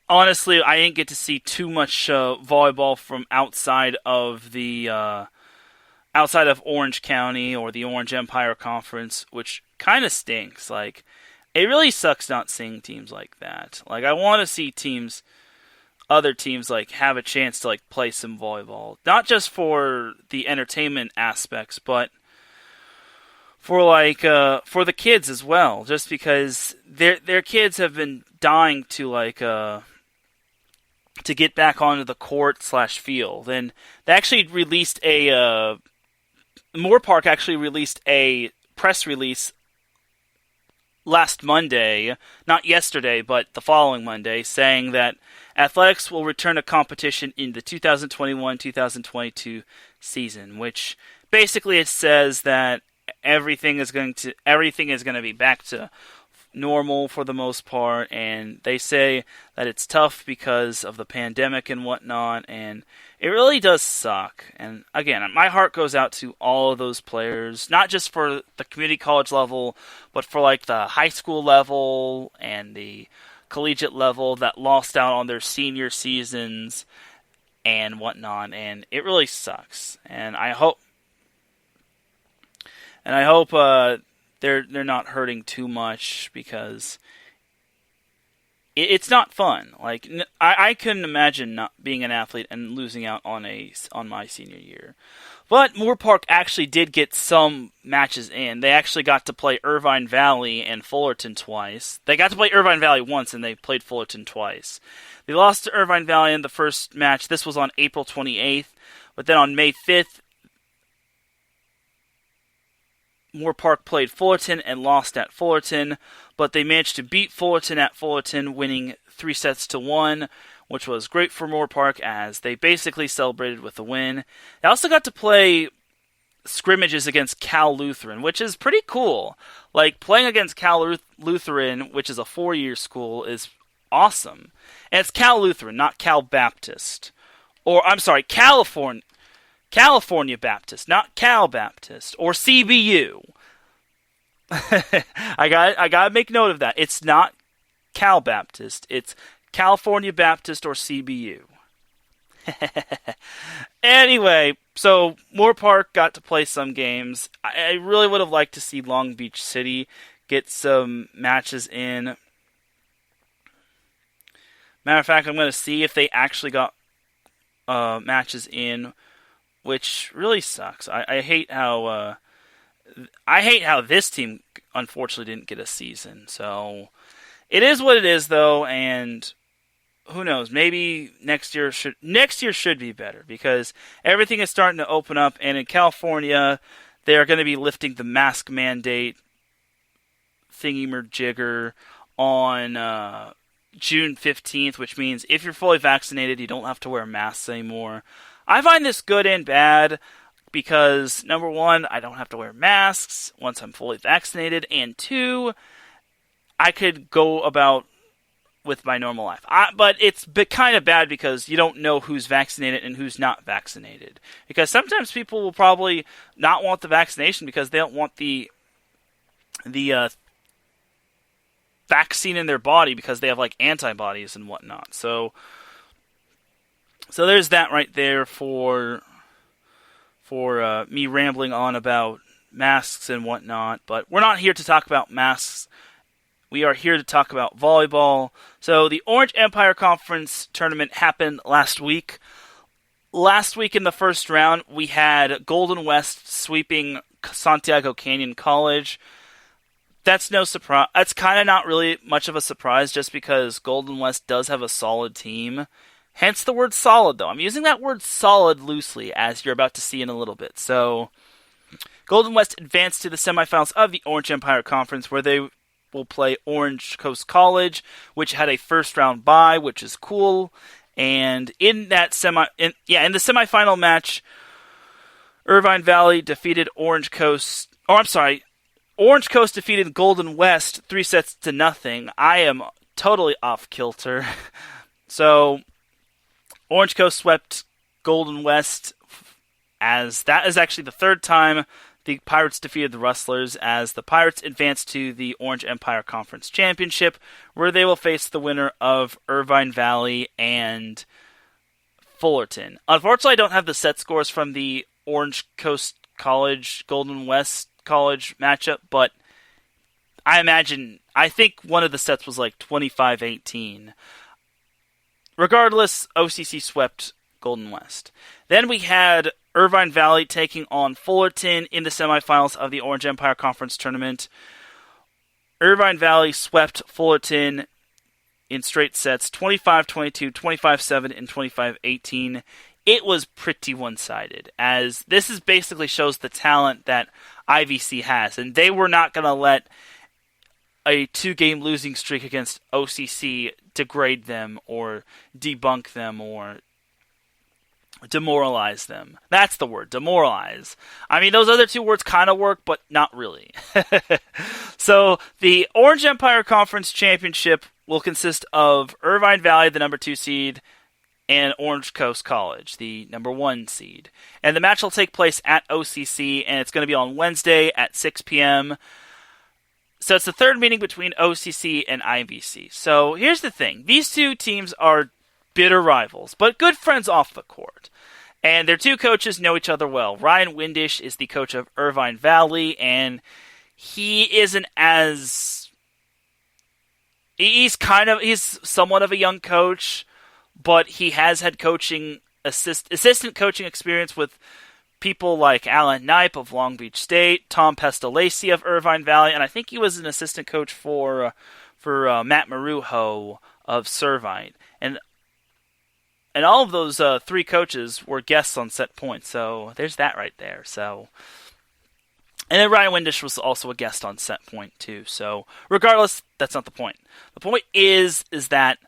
honestly, I didn't get to see too much volleyball from outside of Orange County or the Orange Empire Conference, which kind of stinks. Like, it really sucks not seeing teams like that. Like, I want to see other teams, like, have a chance to, like, play some volleyball. Not just for the entertainment aspects, but for, like, for the kids as well. Just because their kids have been dying to, like, to get back onto the court/field. And they actually released Moore Park actually released a press release last Monday, not yesterday, but the following Monday, saying that athletics will return to competition in the 2021-2022 season, which basically it says that everything is going to be back to normal for the most part, and they say that it's tough because of the pandemic and whatnot, and it really does suck. And again, my heart goes out to all of those players, not just for the community college level, but for like the high school level and the collegiate level that lost out on their senior seasons and whatnot, and it really sucks. And I hope they're not hurting too much, because it's not fun. Like, I couldn't imagine not being an athlete and losing out on my senior year. But Moore Park actually did get some matches in. They actually got to play Irvine Valley and Fullerton twice. They got to play Irvine Valley once, and they played Fullerton twice. They lost to Irvine Valley in the first match. This was on April 28th. But then on May 5th, Moore Park played Fullerton and lost at Fullerton, but they managed to beat Fullerton at Fullerton, winning 3-1, which was great for Moore Park, as they basically celebrated with the win. They also got to play scrimmages against Cal Lutheran, which is pretty cool. Like, playing against Cal Lutheran, which is a 4-year school, is awesome. And it's Cal Lutheran, not Cal Baptist. Or, I'm sorry, California Baptist, not Cal Baptist, or CBU. I gotta make note of that. It's not Cal Baptist. It's California Baptist or CBU. Anyway, so Moore Park got to play some games. I really would have liked to see Long Beach City get some matches in. Matter of fact, I'm going to see if they actually got matches in, which really sucks. I hate how this team unfortunately didn't get a season. So it is what it is, though, and who knows? Maybe next year should be better, because everything is starting to open up, and in California they are going to be lifting the mask mandate thingy-majigger on June 15th, which means if you're fully vaccinated, you don't have to wear masks anymore. I find this good and bad. because, number one, I don't have to wear masks once I'm fully vaccinated, and two, I could go about with my normal life. But it's kind of bad because you don't know who's vaccinated and who's not vaccinated. Because sometimes people will probably not want the vaccination because they don't want the vaccine in their body because they have like antibodies and whatnot. So there's that right there for me rambling on about masks and whatnot. But we're not here to talk about masks. We are here to talk about volleyball. So the Orange Empire Conference tournament happened last week. Last week in the first round, we had Golden West sweeping Santiago Canyon College. That's no surprise. That's kind of not really much of a surprise just because Golden West does have a solid team. Hence the word solid, though. I'm using that word solid loosely, as you're about to see in a little bit. So, Golden West advanced to the semifinals of the Orange Empire Conference, where they will play Orange Coast College, which had a first-round bye, which is cool. And in that in the semifinal match, Irvine Valley defeated Orange Coast defeated Golden West 3-0. I am totally off kilter. So, Orange Coast swept Golden West, as that is actually the third time the Pirates defeated the Rustlers, as the Pirates advanced to the Orange Empire Conference Championship, where they will face the winner of Irvine Valley and Fullerton. Unfortunately, I don't have the set scores from the Orange Coast College, Golden West College matchup, but I think one of the sets was like 25-18. Regardless, OCC swept Golden West. Then we had Irvine Valley taking on Fullerton in the semifinals of the Orange Empire Conference tournament. Irvine Valley swept Fullerton in straight sets, 25-22, 25-7, and 25-18. It was pretty one-sided, as this basically shows the talent that IVC has, and they were not going to let a 2-game losing streak against OCC degrade them or debunk them or demoralize them. That's the word, demoralize. I mean, those other two words kind of work, but not really. So, the Orange Empire Conference Championship will consist of Irvine Valley, the number 2 seed, and Orange Coast College, the number 1 seed. And the match will take place at OCC, and it's going to be on Wednesday at 6 p.m., so it's the third meeting between OCC and IVC. So here's the thing. These two teams are bitter rivals, but good friends off the court. And their two coaches know each other well. Ryan Windish is the coach of Irvine Valley, and he isn't as... He's somewhat of a young coach, but he has had assistant coaching experience with people like Alan Knipe of Long Beach State, Tom Pestalacci of Irvine Valley, and I think he was an assistant coach for Matt Marujo of Servite. And all of those 3 coaches were guests on Set Point, so there's that right there. So, and then Ryan Windish was also a guest on Set Point too. So regardless, that's not the point. The point is that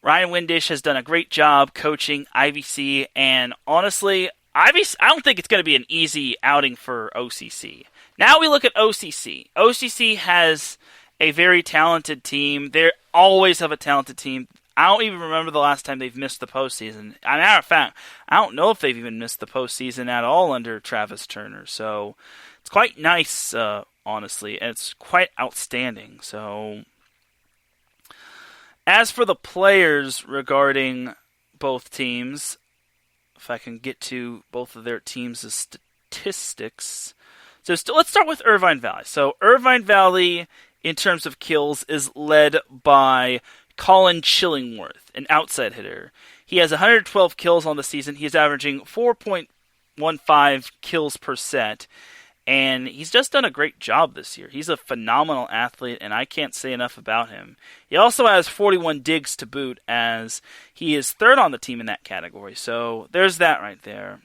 Ryan Windish has done a great job coaching IVC, and honestly, I don't think it's going to be an easy outing for OCC. Now we look at OCC. OCC has a very talented team. They always have a talented team. I don't even remember the last time they've missed the postseason. As a matter of fact, I don't know if they've even missed the postseason at all under Travis Turner. So it's quite nice, honestly, and it's quite outstanding. So as for the players regarding both teams, if I can get to both of their teams' statistics. So let's start with Irvine Valley. So Irvine Valley, in terms of kills, is led by Colin Chillingworth, an outside hitter. He has 112 kills on the season. He's averaging 4.15 kills per set. And he's just done a great job this year. He's a phenomenal athlete, and I can't say enough about him. He also has 41 digs to boot, as he is third on the team in that category. So there's that right there.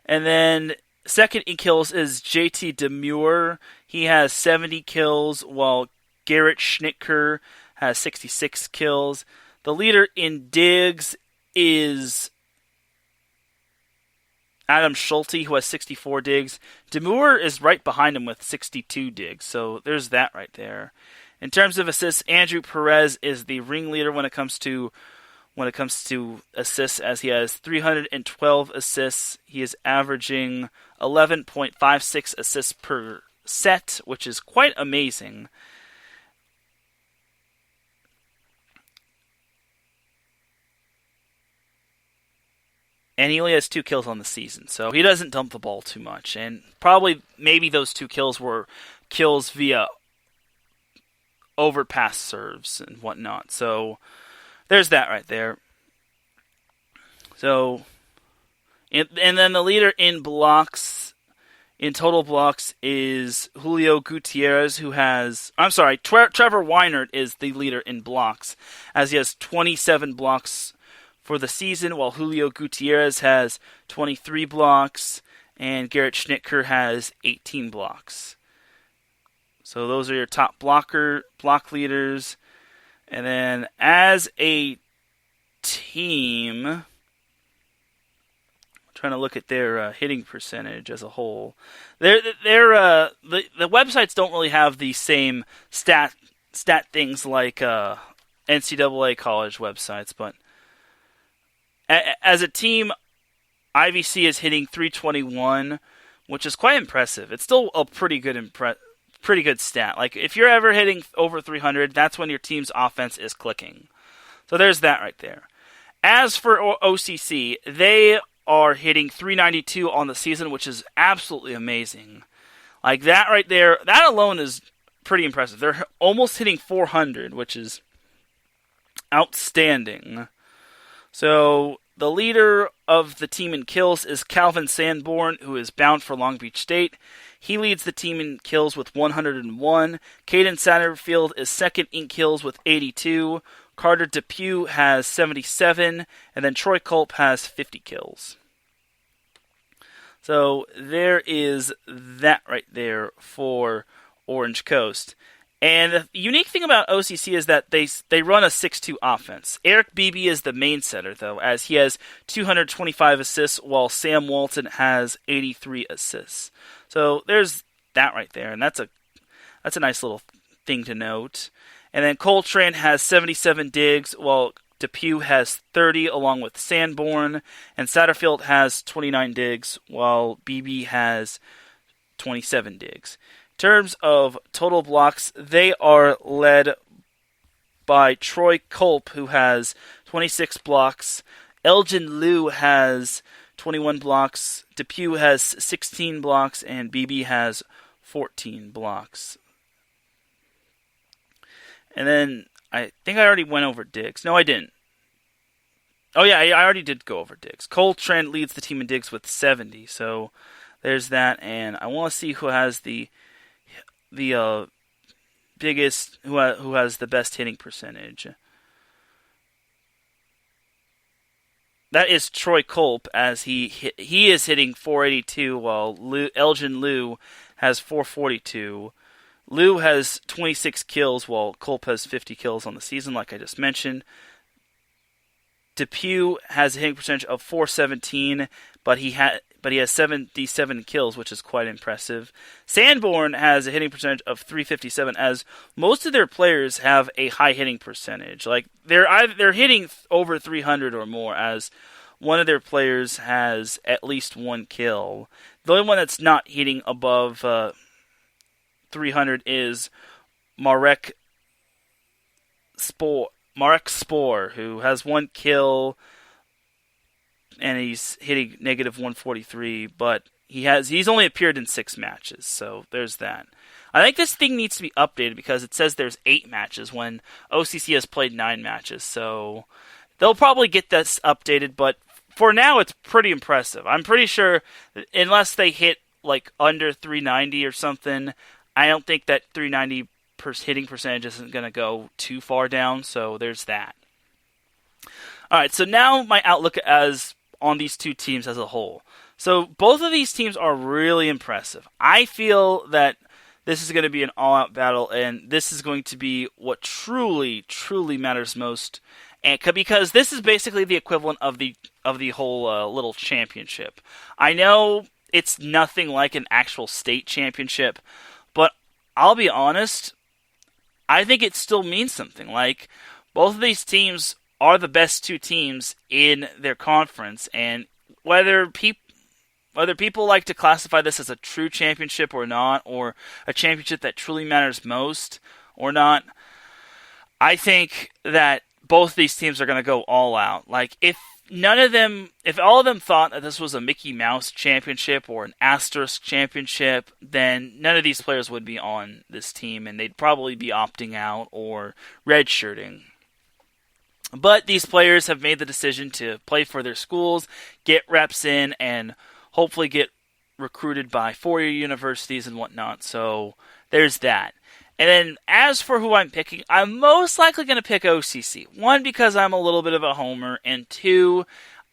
And then second in kills is JT Demure. He has 70 kills, while Garrett Schnittker has 66 kills. The leader in digs is Adam Schulte, who has 64 digs. Demure is right behind him with 62 digs, so there's that right there. In terms of assists, Andrew Perez is the ringleader when it comes to assists, as he has 312 assists. He is averaging 11.56 assists per set, which is quite amazing. And he only has 2 kills on the season, so he doesn't dump the ball too much. And maybe those 2 kills were kills via overpass serves and whatnot. So there's that right there. So, and then the leader in total blocks, is Julio Gutierrez, Trevor Weinert is the leader in blocks, as he has 27 blocks for the season, while Julio Gutierrez has 23 blocks, and Garrett Schnitker has 18 blocks. So those are your top block leaders. And then as a team, I'm trying to look at their hitting percentage as a whole. The websites don't really have the same stat things like NCAA college websites, but as a team, IVC is hitting 321, which is quite impressive. It's still a pretty good stat. Like, if you're ever hitting over 300, that's when your team's offense is clicking. So there's that right there. As for OCC, they are hitting 392 on the season, which is absolutely amazing. Like, that right there, that alone is pretty impressive. They're almost hitting 400, which is outstanding. So the leader of the team in kills is Calvin Sanborn, who is bound for Long Beach State. He leads the team in kills with 101. Caden Satterfield is second in kills with 82. Carter Depew has 77. And then Troy Culp has 50 kills. So there is that right there for Orange Coast. And the unique thing about OCC is that they run a 6-2 offense. Eric Beebe is the main setter, though, as he has 225 assists, while Sam Walton has 83 assists. So there's that right there, and that's a nice little thing to note. And then Coltrane has 77 digs, while Depew has 30, along with Sanborn, and Satterfield has 29 digs, while Beebe has 27 digs. In terms of total blocks, they are led by Troy Culp, who has 26 blocks. Elgin Liu has 21 blocks. Depew has 16 blocks, and Beebe has 14 blocks. And then I think I already went over digs. No, I didn't. Oh yeah, I already did go over digs. Coltrane leads the team in digs with 70, so there's that. And I want to see who has the biggest, who has the best hitting percentage. That is Troy Culp, as he is hitting 482, while Elgin Liu has 442. Liu has 26 kills, while Culp has 50 kills on the season, like I just mentioned. Depew has a hitting percentage of 417, but he has 77 kills, which is quite impressive. Sanborn has a hitting percentage of 357, as most of their players have a high hitting percentage. Like, they're hitting over 300 or more, as one of their players has at least 1 kill. The only one that's not hitting above 300 is Marek Spore, who has 1 kill, and he's hitting negative 143, but he's only appeared in 6 matches, so there's that. I think this thing needs to be updated because it says there's 8 matches when OCC has played 9 matches, so they'll probably get this updated, but for now it's pretty impressive. I'm pretty sure, unless they hit like under 390 or something, I don't think that 390 hitting percentage isn't going to go too far down, so there's that. Alright, so now my outlook on these two teams as a whole. So both of these teams are really impressive. I feel that this is going to be an all-out battle, and this is going to be what truly, truly matters most, and because this is basically the equivalent of the of the whole little championship. I know it's nothing like an actual state championship, but I'll be honest, I think it still means something. Like, both of these teams are the best two teams in their conference, and whether people like to classify this as a true championship or not, or a championship that truly matters most or not, I think that both these teams are going to go all out. Like, if all of them thought that this was a Mickey Mouse championship or an asterisk championship, then none of these players would be on this team, and they'd probably be opting out or redshirting. But these players have made the decision to play for their schools, get reps in, and hopefully get recruited by four-year universities and whatnot. So there's that. And then as for who I'm picking, I'm most likely going to pick OCC. One, because I'm a little bit of a homer, and two,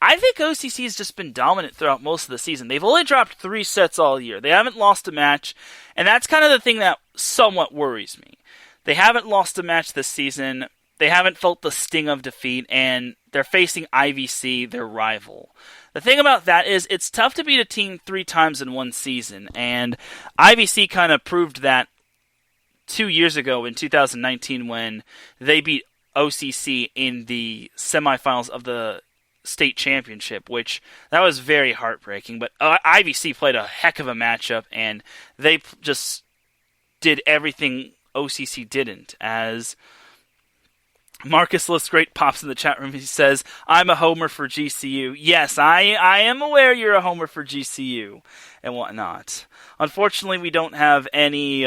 I think OCC has just been dominant throughout most of the season. They've only dropped 3 sets all year. They haven't lost a match, and that's kind of the thing that somewhat worries me. They haven't lost a match this season. They haven't felt the sting of defeat, and they're facing IVC, their rival. The thing about that is it's tough to beat a team 3 times in one season, and IVC kind of proved that 2 years ago in 2019 when they beat OCC in the semifinals of the state championship, which that was very heartbreaking. But IVC played a heck of a matchup, and they just did everything OCC didn't. As Marcus Listgreat pops in the chat room, he says, "I'm a homer for GCU." Yes, I am aware you're a homer for GCU and whatnot. Unfortunately, we don't have any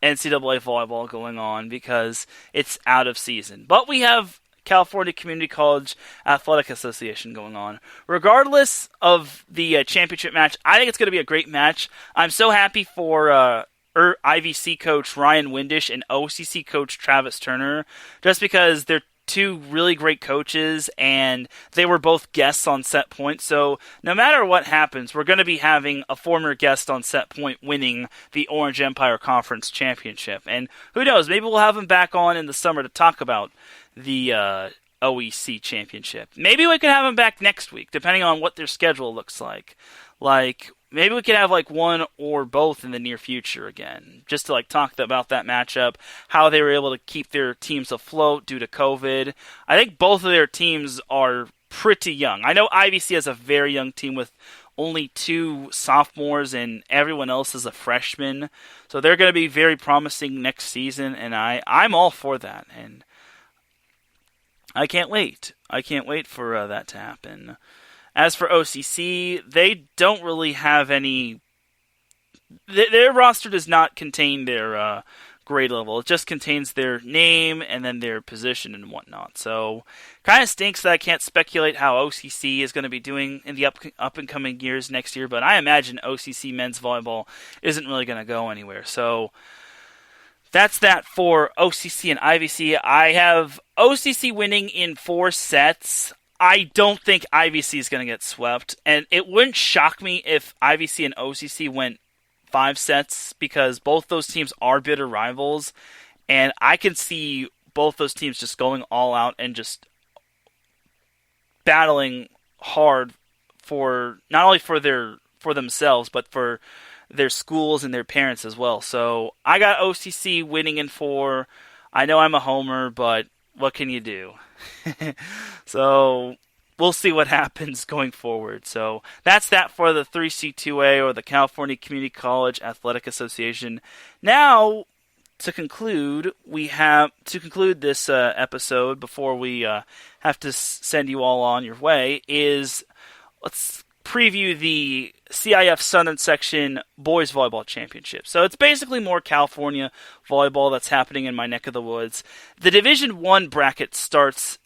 NCAA Volleyball going on because it's out of season. But we have California Community College Athletic Association going on. Regardless of the championship match, I think it's going to be a great match. I'm so happy for IVC coach Ryan Windish and OCC coach Travis Turner, just because they're two really great coaches, and they were both guests on Set Point. So no matter what happens, we're going to be having a former guest on Set Point winning the Orange Empire Conference Championship. And who knows, maybe we'll have him back on in the summer to talk about the OEC Championship. Maybe we can have him back next week, depending on what their schedule looks like. Like, maybe we could have like one or both in the near future again, just to like talk about that matchup, how they were able to keep their teams afloat due to COVID. I think both of their teams are pretty young. I know IVC has a very young team with only 2 sophomores and everyone else is a freshman. So they're going to be very promising next season, and I'm all for that. And I can't wait. I can't wait for that to happen. As for OCC, they don't really have any. Their roster does not contain their grade level. It just contains their name and then their position and whatnot. So, kind of stinks that I can't speculate how OCC is going to be doing in the up and coming years next year. But I imagine OCC men's volleyball isn't really going to go anywhere. So, that's that for OCC and IVC. I have OCC winning in 4 sets. I don't think IVC is going to get swept, and it wouldn't shock me if IVC and OCC went 5 sets, because both those teams are bitter rivals, and I can see both those teams just going all out and just battling hard for not only for themselves, but for their schools and their parents as well. So I got OCC winning in 4. I know I'm a homer, but what can you do? So we'll see what happens going forward. So that's that for the 3C2A, or the California Community College Athletic Association. Now, to conclude this episode before we have to send you all on your way, is let's preview the CIF Southern Section Boys Volleyball Championship. So it's basically more California volleyball that's happening in my neck of the woods. The Division 1 bracket starts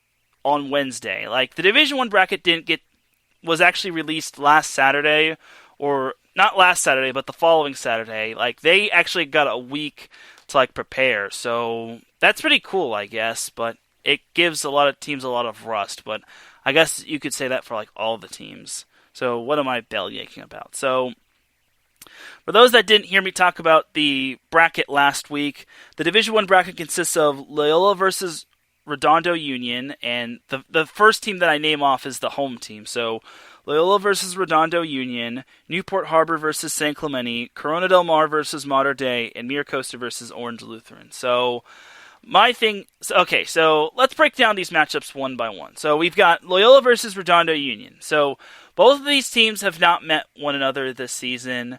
on Wednesday. Like, the Division 1 bracket was actually released last Saturday, or not last Saturday, but the following Saturday. Like, they actually got a week to like prepare. So that's pretty cool, I guess, but it gives a lot of teams a lot of rust. But I guess you could say that for like all the teams. So what am I bellyaching about? So for those that didn't hear me talk about the bracket last week, the Division 1 bracket consists of Loyola versus Redondo Union, and the first team that I name off is the home team. So Loyola versus Redondo Union, Newport Harbor versus San Clemente, Corona del Mar versus Mater Dei, and Mira Costa versus Orange Lutheran. So so let's break down these matchups one by one. So we've got Loyola versus Redondo Union. So both of these teams have not met one another this season.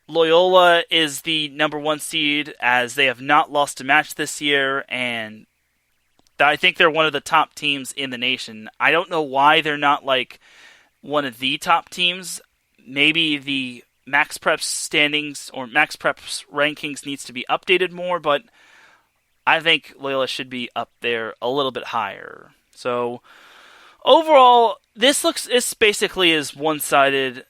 Loyola is the number 1 seed, as they have not lost a match this year, and I think they're one of the top teams in the nation. I don't know why they're not like one of the top teams. Maybe the Max Preps standings or Max Preps rankings needs to be updated more, but I think Loyola should be up there a little bit higher. So overall, this basically is one-sided.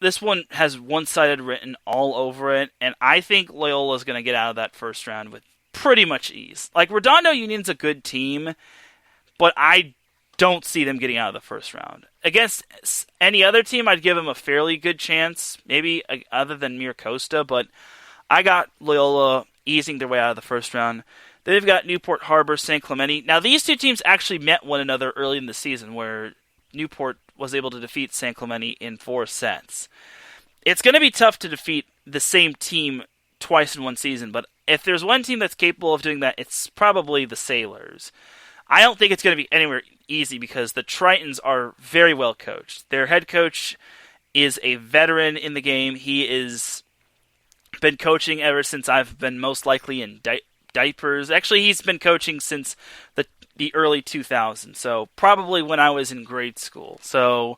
This one has one-sided written all over it, and I think Loyola is going to get out of that first round with pretty much ease. Like, Redondo Union's a good team, but I don't see them getting out of the first round. Against any other team, I'd give them a fairly good chance, maybe other than Mira Costa, but I got Loyola easing their way out of the first round. Then they've got Newport Harbor, San Clemente. Now, these two teams actually met one another early in the season, where Newport was able to defeat San Clemente in 4 sets. It's going to be tough to defeat the same team twice in one season, but if there's one team that's capable of doing that, it's probably the Sailors. I don't think it's going to be anywhere easy because the Tritons are very well coached. Their head coach is a veteran in the game. He is been coaching ever since I've been most likely in diapers. Actually, he's been coaching since the early 2000s, so probably when I was in grade school. So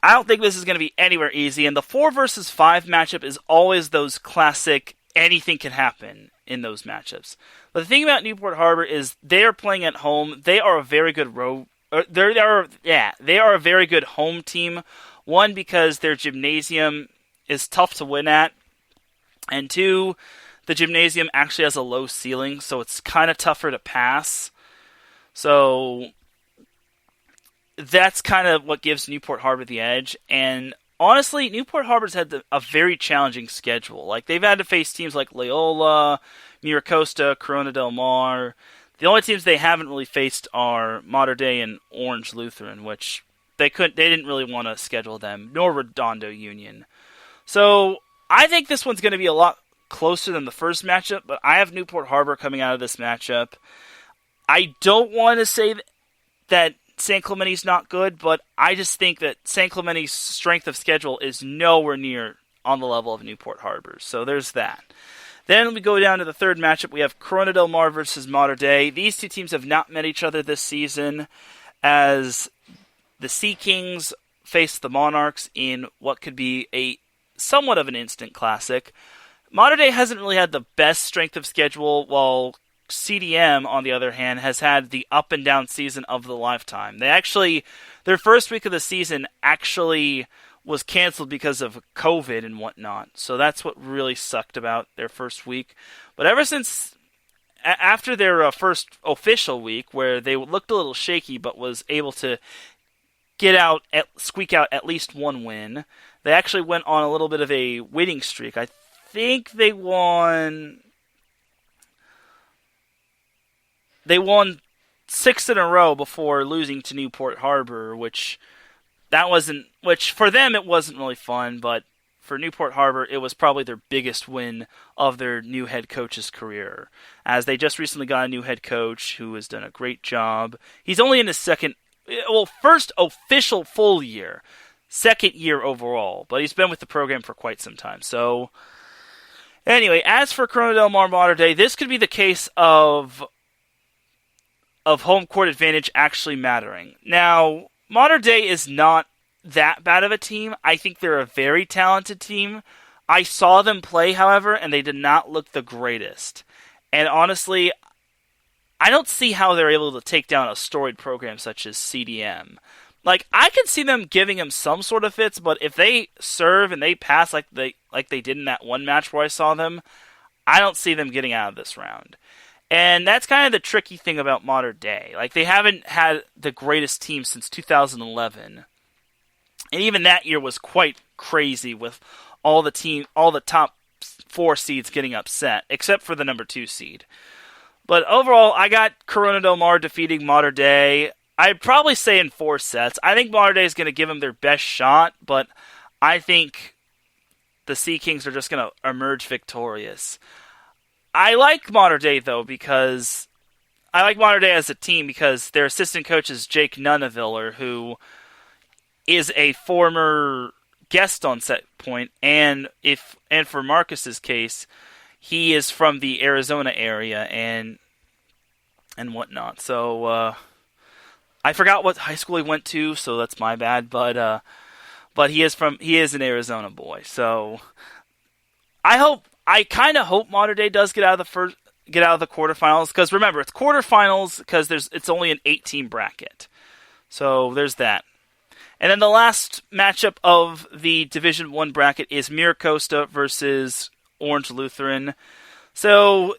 I don't think this is going to be anywhere easy, and the 4 versus 5 matchup is always those classic anything can happen in those matchups. But the thing about Newport Harbor is they are playing at home. They are a very good they are a very good home team. One, because their gymnasium is tough to win at, and 2, the gymnasium actually has a low ceiling, so it's kind of tougher to pass. So that's kind of what gives Newport Harbor the edge. And honestly, Newport Harbor's had a very challenging schedule. Like, they've had to face teams like Loyola, Mira Costa, Corona del Mar. The only teams they haven't really faced are Mater Dei and Orange Lutheran, which they didn't really want to schedule them, nor Redondo Union. So I think this one's going to be a lot closer than the first matchup, but I have Newport Harbor coming out of this matchup. I don't want to say that San Clemente's not good, but I just think that San Clemente's strength of schedule is nowhere near on the level of Newport Harbor. So there's that. Then we go down to the third matchup. We have Corona del Mar versus Mater Dei. These two teams have not met each other this season, as the Sea Kings face the Monarchs in what could be a somewhat of an instant classic. Mater Dei hasn't really had the best strength of schedule, while CDM, on the other hand, has had the up and down season of the lifetime. Their first week of the season actually was canceled because of COVID and whatnot, so that's what really sucked about their first week. But ever since, after their first official week, where they looked a little shaky but was able to squeak out at least one win, they actually went on a little bit of a winning streak. I think they won 6 in a row before losing to Newport Harbor, which for them it wasn't really fun, but for Newport Harbor it was probably their biggest win of their new head coach's career, as they just recently got a new head coach who has done a great job. He's only in his first official full year, second year overall, but he's been with the program for quite some time. So anyway, as for Corona del Mar Mater Dei, this could be the case of home court advantage actually mattering. Now, Mater Dei is not that bad of a team. I think they're a very talented team. I saw them play, however, and they did not look the greatest. And honestly, I don't see how they're able to take down a storied program such as CDM. Like, I could see them giving him some sort of fits, but if they serve and they pass like they did in that one match where I saw them, I don't see them getting out of this round. And that's kind of the tricky thing about Mater Dei. Like, they haven't had the greatest team since 2011. And even that year was quite crazy with all the top 4 seeds getting upset, except for the number 2 seed. But overall, I got Corona Del Mar defeating Mater Dei. I'd probably say in 4 sets. I think Mater Dei is going to give them their best shot, but I think the Sea Kings are just going to emerge victorious. I like Mater Dei, though, because I like Mater Dei as a team because their assistant coach is Jake Nunneviller, who is a former guest on Set Point, and for Marcus's case, he is from the Arizona area and whatnot. So I forgot what high school he went to, so that's my bad. But he is an Arizona boy. So I kind of hope Mater Dei does get out of the quarterfinals, because remember, it's quarterfinals because it's only an 8-team bracket. So there's that. And then the last matchup of the Division I bracket is Miracosta versus Orange Lutheran. So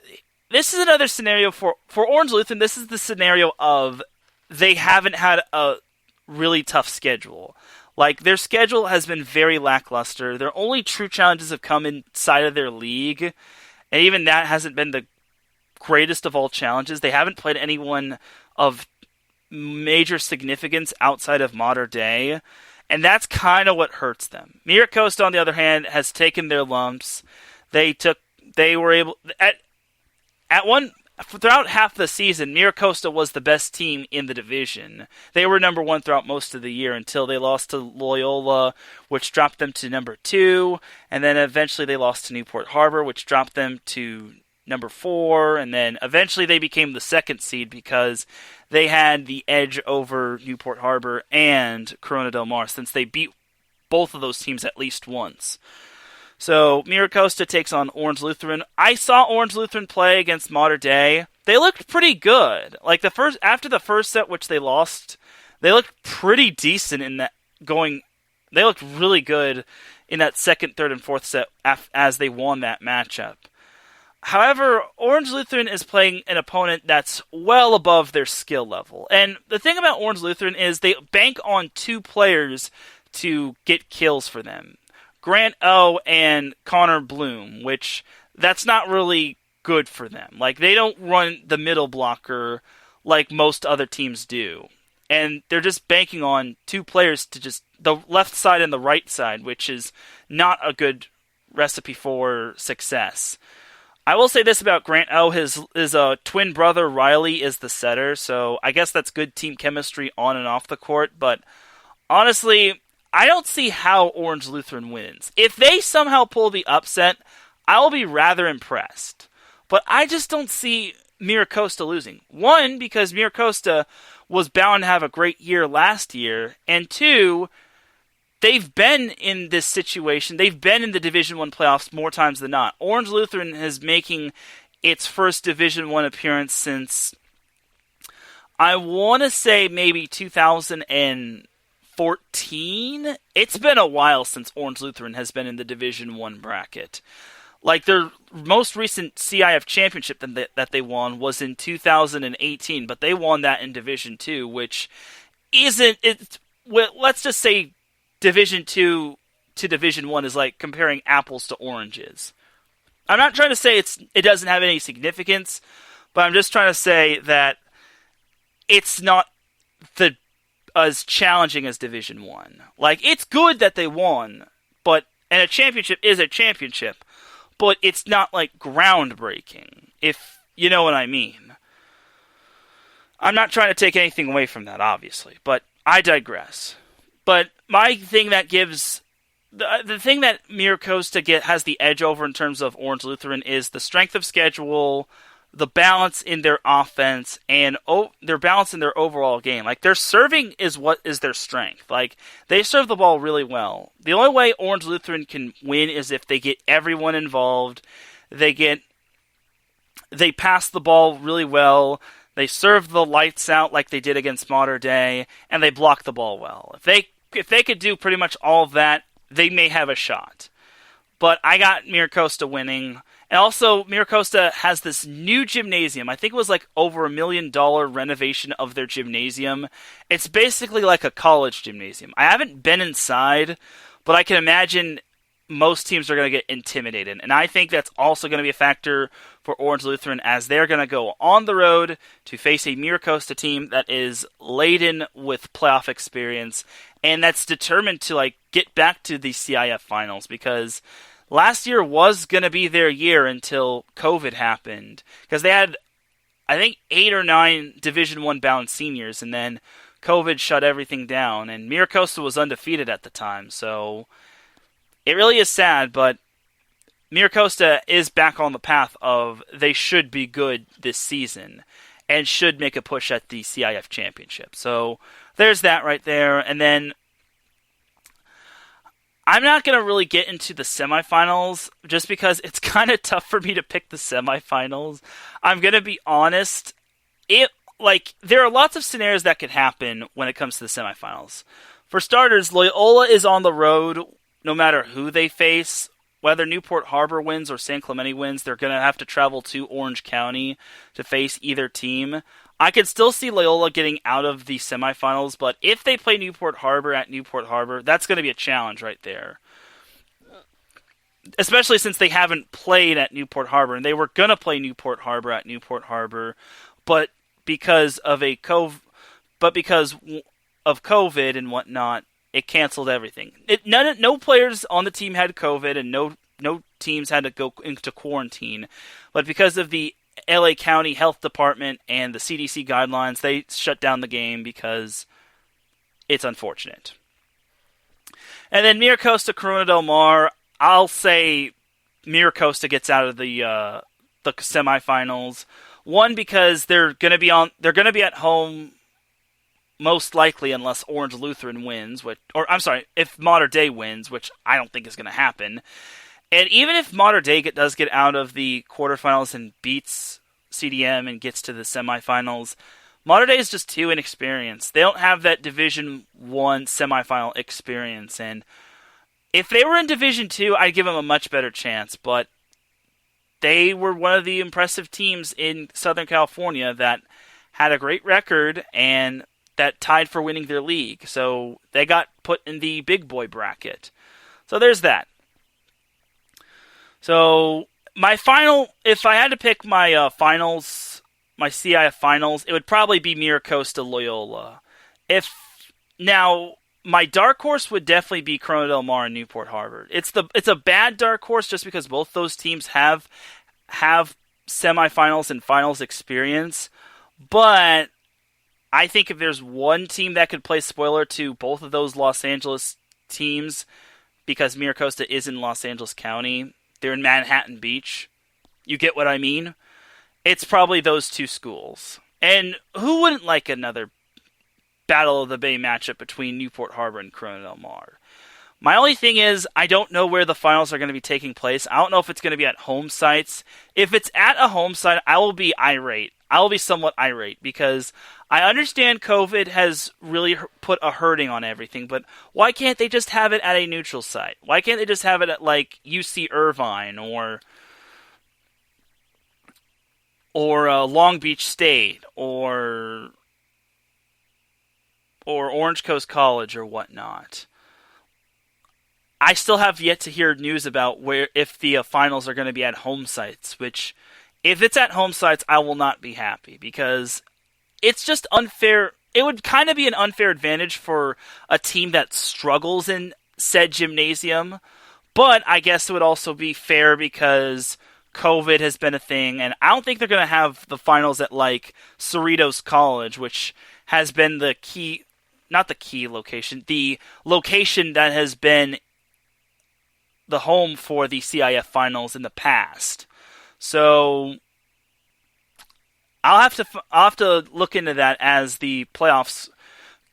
this is another scenario for Orange Lutheran. This is the scenario of they haven't had a really tough schedule. Like, their schedule has been very lackluster. Their only true challenges have come inside of their league, and even that hasn't been the greatest of all challenges. They haven't played anyone of major significance outside of Mater Dei, and that's kind of what hurts them. Miracosta, on the other hand, has taken their lumps. They were able throughout half the season, Miracosta was the best team in the division. They were number 1 throughout most of the year until they lost to Loyola, which dropped them to number 2, and then eventually they lost to Newport Harbor, which dropped them to number 4, and then eventually they became the 2nd seed because they had the edge over Newport Harbor and Corona Del Mar, since they beat both of those teams at least once. So Miracosta takes on Orange Lutheran. I saw Orange Lutheran play against Mater Dei. They looked pretty good. Like after the first set, which they lost, they looked pretty decent in that going. They looked really good in that second, third, and fourth set as they won that matchup. However, Orange Lutheran is playing an opponent that's well above their skill level. And the thing about Orange Lutheran is they bank on 2 players to get kills for them. Grant O and Connor Bloom, which that's not really good for them. Like, they don't run the middle blocker like most other teams do. And they're just banking on 2 players to just the left side and the right side, which is not a good recipe for success. I will say this about Grant O. His twin brother, Riley, is the setter, so I guess that's good team chemistry on and off the court, but honestly, I don't see how Orange Lutheran wins. If they somehow pull the upset, I will be rather impressed. But I just don't see Miracosta losing. 1, because Miracosta was bound to have a great year last year, and 2, they've been in this situation. They've been in the Division I playoffs more times than not. Orange Lutheran is making its first Division I appearance since, I want to say, maybe 2014. It's been a while since Orange Lutheran has been in the Division I bracket. Like, their most recent CIF championship that they won was in 2018, but they won that in Division II, which isn't... let's just say Division II to Division I is like comparing apples to oranges. I'm not trying to say it doesn't have any significance, but I'm just trying to say that it's not as challenging as Division I. Like, it's good that they won, and a championship is a championship, but it's not like groundbreaking, if you know what I mean. I'm not trying to take anything away from that, obviously, but I digress. But my thing that gives the thing that Miracosta has the edge over in terms of Orange Lutheran is the strength of schedule, the balance in their offense, and their balance in their overall game. Like, their serving is what is their strength. Like, they serve the ball really well. The only way Orange Lutheran can win is if they get everyone involved. They pass the ball really well. They serve the lights out like they did against Mater Dei, and they block the ball well. If they could do pretty much all of that, they may have a shot. But I got Miracosta winning. And also, Miracosta has this new gymnasium. I think it was like over $1 million renovation of their gymnasium. It's basically like a college gymnasium. I haven't been inside, but I can imagine most teams are going to get intimidated. And I think that's also going to be a factor for Orange Lutheran as they're going to go on the road to face a Miracosta team that is laden with playoff experience and that's determined to get back to the CIF finals, because last year was going to be their year until COVID happened, because they had, I think, 8 or 9 Division I bound seniors, and then COVID shut everything down, and Miracosta was undefeated at the time, so it really is sad, but Miracosta is back on the path of they should be good this season and should make a push at the CIF championship. So there's that right there. And then I'm not going to really get into the semifinals just because it's kind of tough for me to pick the semifinals. I'm going to be honest. There are lots of scenarios that could happen when it comes to the semifinals. For starters, Loyola is on the road no matter who they face. Whether Newport Harbor wins or San Clemente wins, they're going to have to travel to Orange County to face either team. I could still see Loyola getting out of the semifinals, but if they play Newport Harbor at Newport Harbor, that's going to be a challenge right there. Especially since they haven't played at Newport Harbor, and they were going to play Newport Harbor at Newport Harbor, but because of COVID and whatnot, it canceled everything. No players on the team had COVID, and no teams had to go into quarantine. But because of the LA County Health Department and the CDC guidelines, they shut down the game because it's unfortunate. And then Miracosta, Corona Del Mar, I'll say Miracosta gets out of the semifinals. One, because they're going to be at home most likely, unless Orange Lutheran wins, if Mater Dei wins, which I don't think is going to happen. And even if Mater Dei does get out of the quarterfinals and beats CDM and gets to the semifinals, Mater Dei is just too inexperienced. They don't have that Division I semifinal experience. And if they were in Division II, I'd give them a much better chance. But they were one of the impressive teams in Southern California that had a great record and that tied for winning their league. So they got put in the big boy bracket. So there's that. So my final, if I had to pick my finals, my CIF finals, it would probably be Miracosta Loyola. Now my dark horse would definitely be Corona Del Mar and Newport Harbor. It's a bad dark horse just because both those teams have semifinals and finals experience, but I think if there's one team that could play spoiler to both of those Los Angeles teams, because Miracosta is in Los Angeles County, they're in Manhattan Beach. You get what I mean? It's probably those two schools. And who wouldn't like another Battle of the Bay matchup between Newport Harbor and Corona Del Mar? My only thing is, I don't know where the finals are going to be taking place. I don't know if it's going to be at home sites. If it's at a home site, I will be irate. I will be somewhat irate because I understand COVID has really put a hurting on everything, but why can't they just have it at a neutral site? Why can't they just have it at UC Irvine or Long Beach State or Orange Coast College or whatnot? I still have yet to hear news about if the finals are going to be at home sites, which, if it's at home sites, I will not be happy because it's just unfair. It would kind of be an unfair advantage for a team that struggles in said gymnasium, but I guess it would also be fair because COVID has been a thing, and I don't think they're going to have the finals at Cerritos College, which has been the location that has been the home for the CIF finals in the past. So I'll have to look into that as the playoffs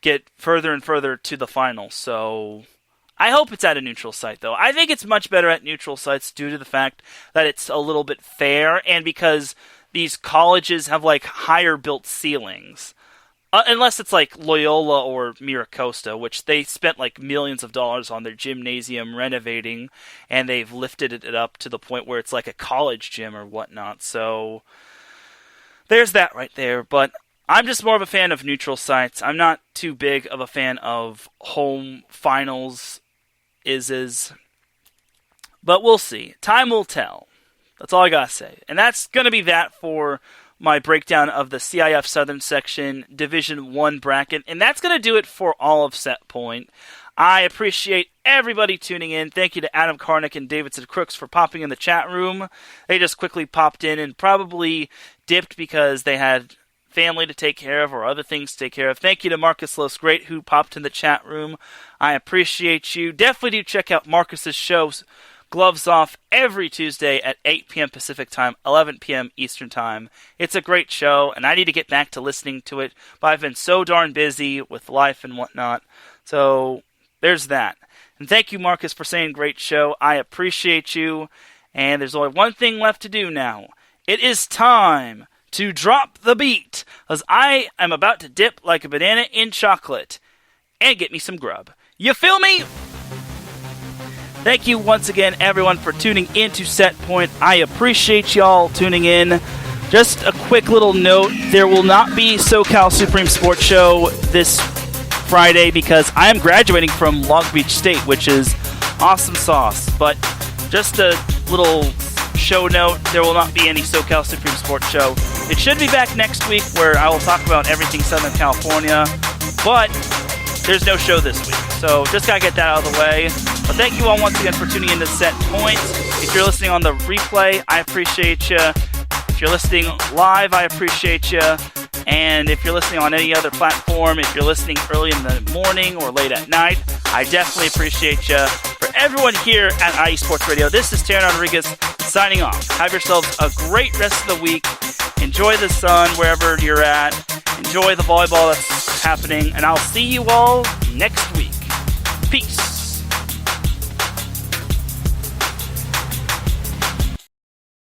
get further and further to the finals. So I hope it's at a neutral site, though. I think it's much better at neutral sites due to the fact that it's a little bit fair and because these colleges have higher built ceilings. Unless it's Loyola or Miracosta, which they spent millions of dollars on their gymnasium renovating, and they've lifted it up to the point where it's like a college gym or whatnot. So there's that right there. But I'm just more of a fan of neutral sites. I'm not too big of a fan of home finals. But we'll see. Time will tell. That's all I got to say. And that's going to be that for my breakdown of the CIF Southern Section Division 1 bracket. And that's going to do it for all of Set Point. I appreciate everybody tuning in. Thank you to Adam Karnick and Davidson Crooks for popping in the chat room. They just quickly popped in and probably dipped because they had family to take care of or other things to take care of. Thank you to Marcus Losgreat who popped in the chat room. I appreciate you. Definitely do check out Marcus's show, Gloves Off, every Tuesday at 8 p.m. Pacific Time, 11 p.m. Eastern Time. It's a great show, and I need to get back to listening to it, but I've been so darn busy with life and whatnot. So there's that. And thank you, Marcus, for saying great show. I appreciate you. And there's only one thing left to do now. It is time to drop the beat, as I am about to dip like a banana in chocolate and get me some grub. You feel me? Thank you once again, everyone, for tuning into Set Point. I appreciate y'all tuning in. Just a quick little note, there will not be SoCal Supreme Sports Show this Friday because I am graduating from Long Beach State, which is awesome sauce. But just a little show note, there will not be any SoCal Supreme Sports Show. It should be back next week where I will talk about everything Southern California, but there's no show this week. So just gotta get that out of the way. But thank you all once again for tuning in to Set Point. If you're listening on the replay, I appreciate you. If you're listening live, I appreciate you. And if you're listening on any other platform, if you're listening early in the morning or late at night, I definitely appreciate you. For everyone here at IE Sports Radio, this is Teran Rodriguez signing off. Have yourselves a great rest of the week. Enjoy the sun wherever you're at. Enjoy the volleyball that's happening. And I'll see you all next week. Peace.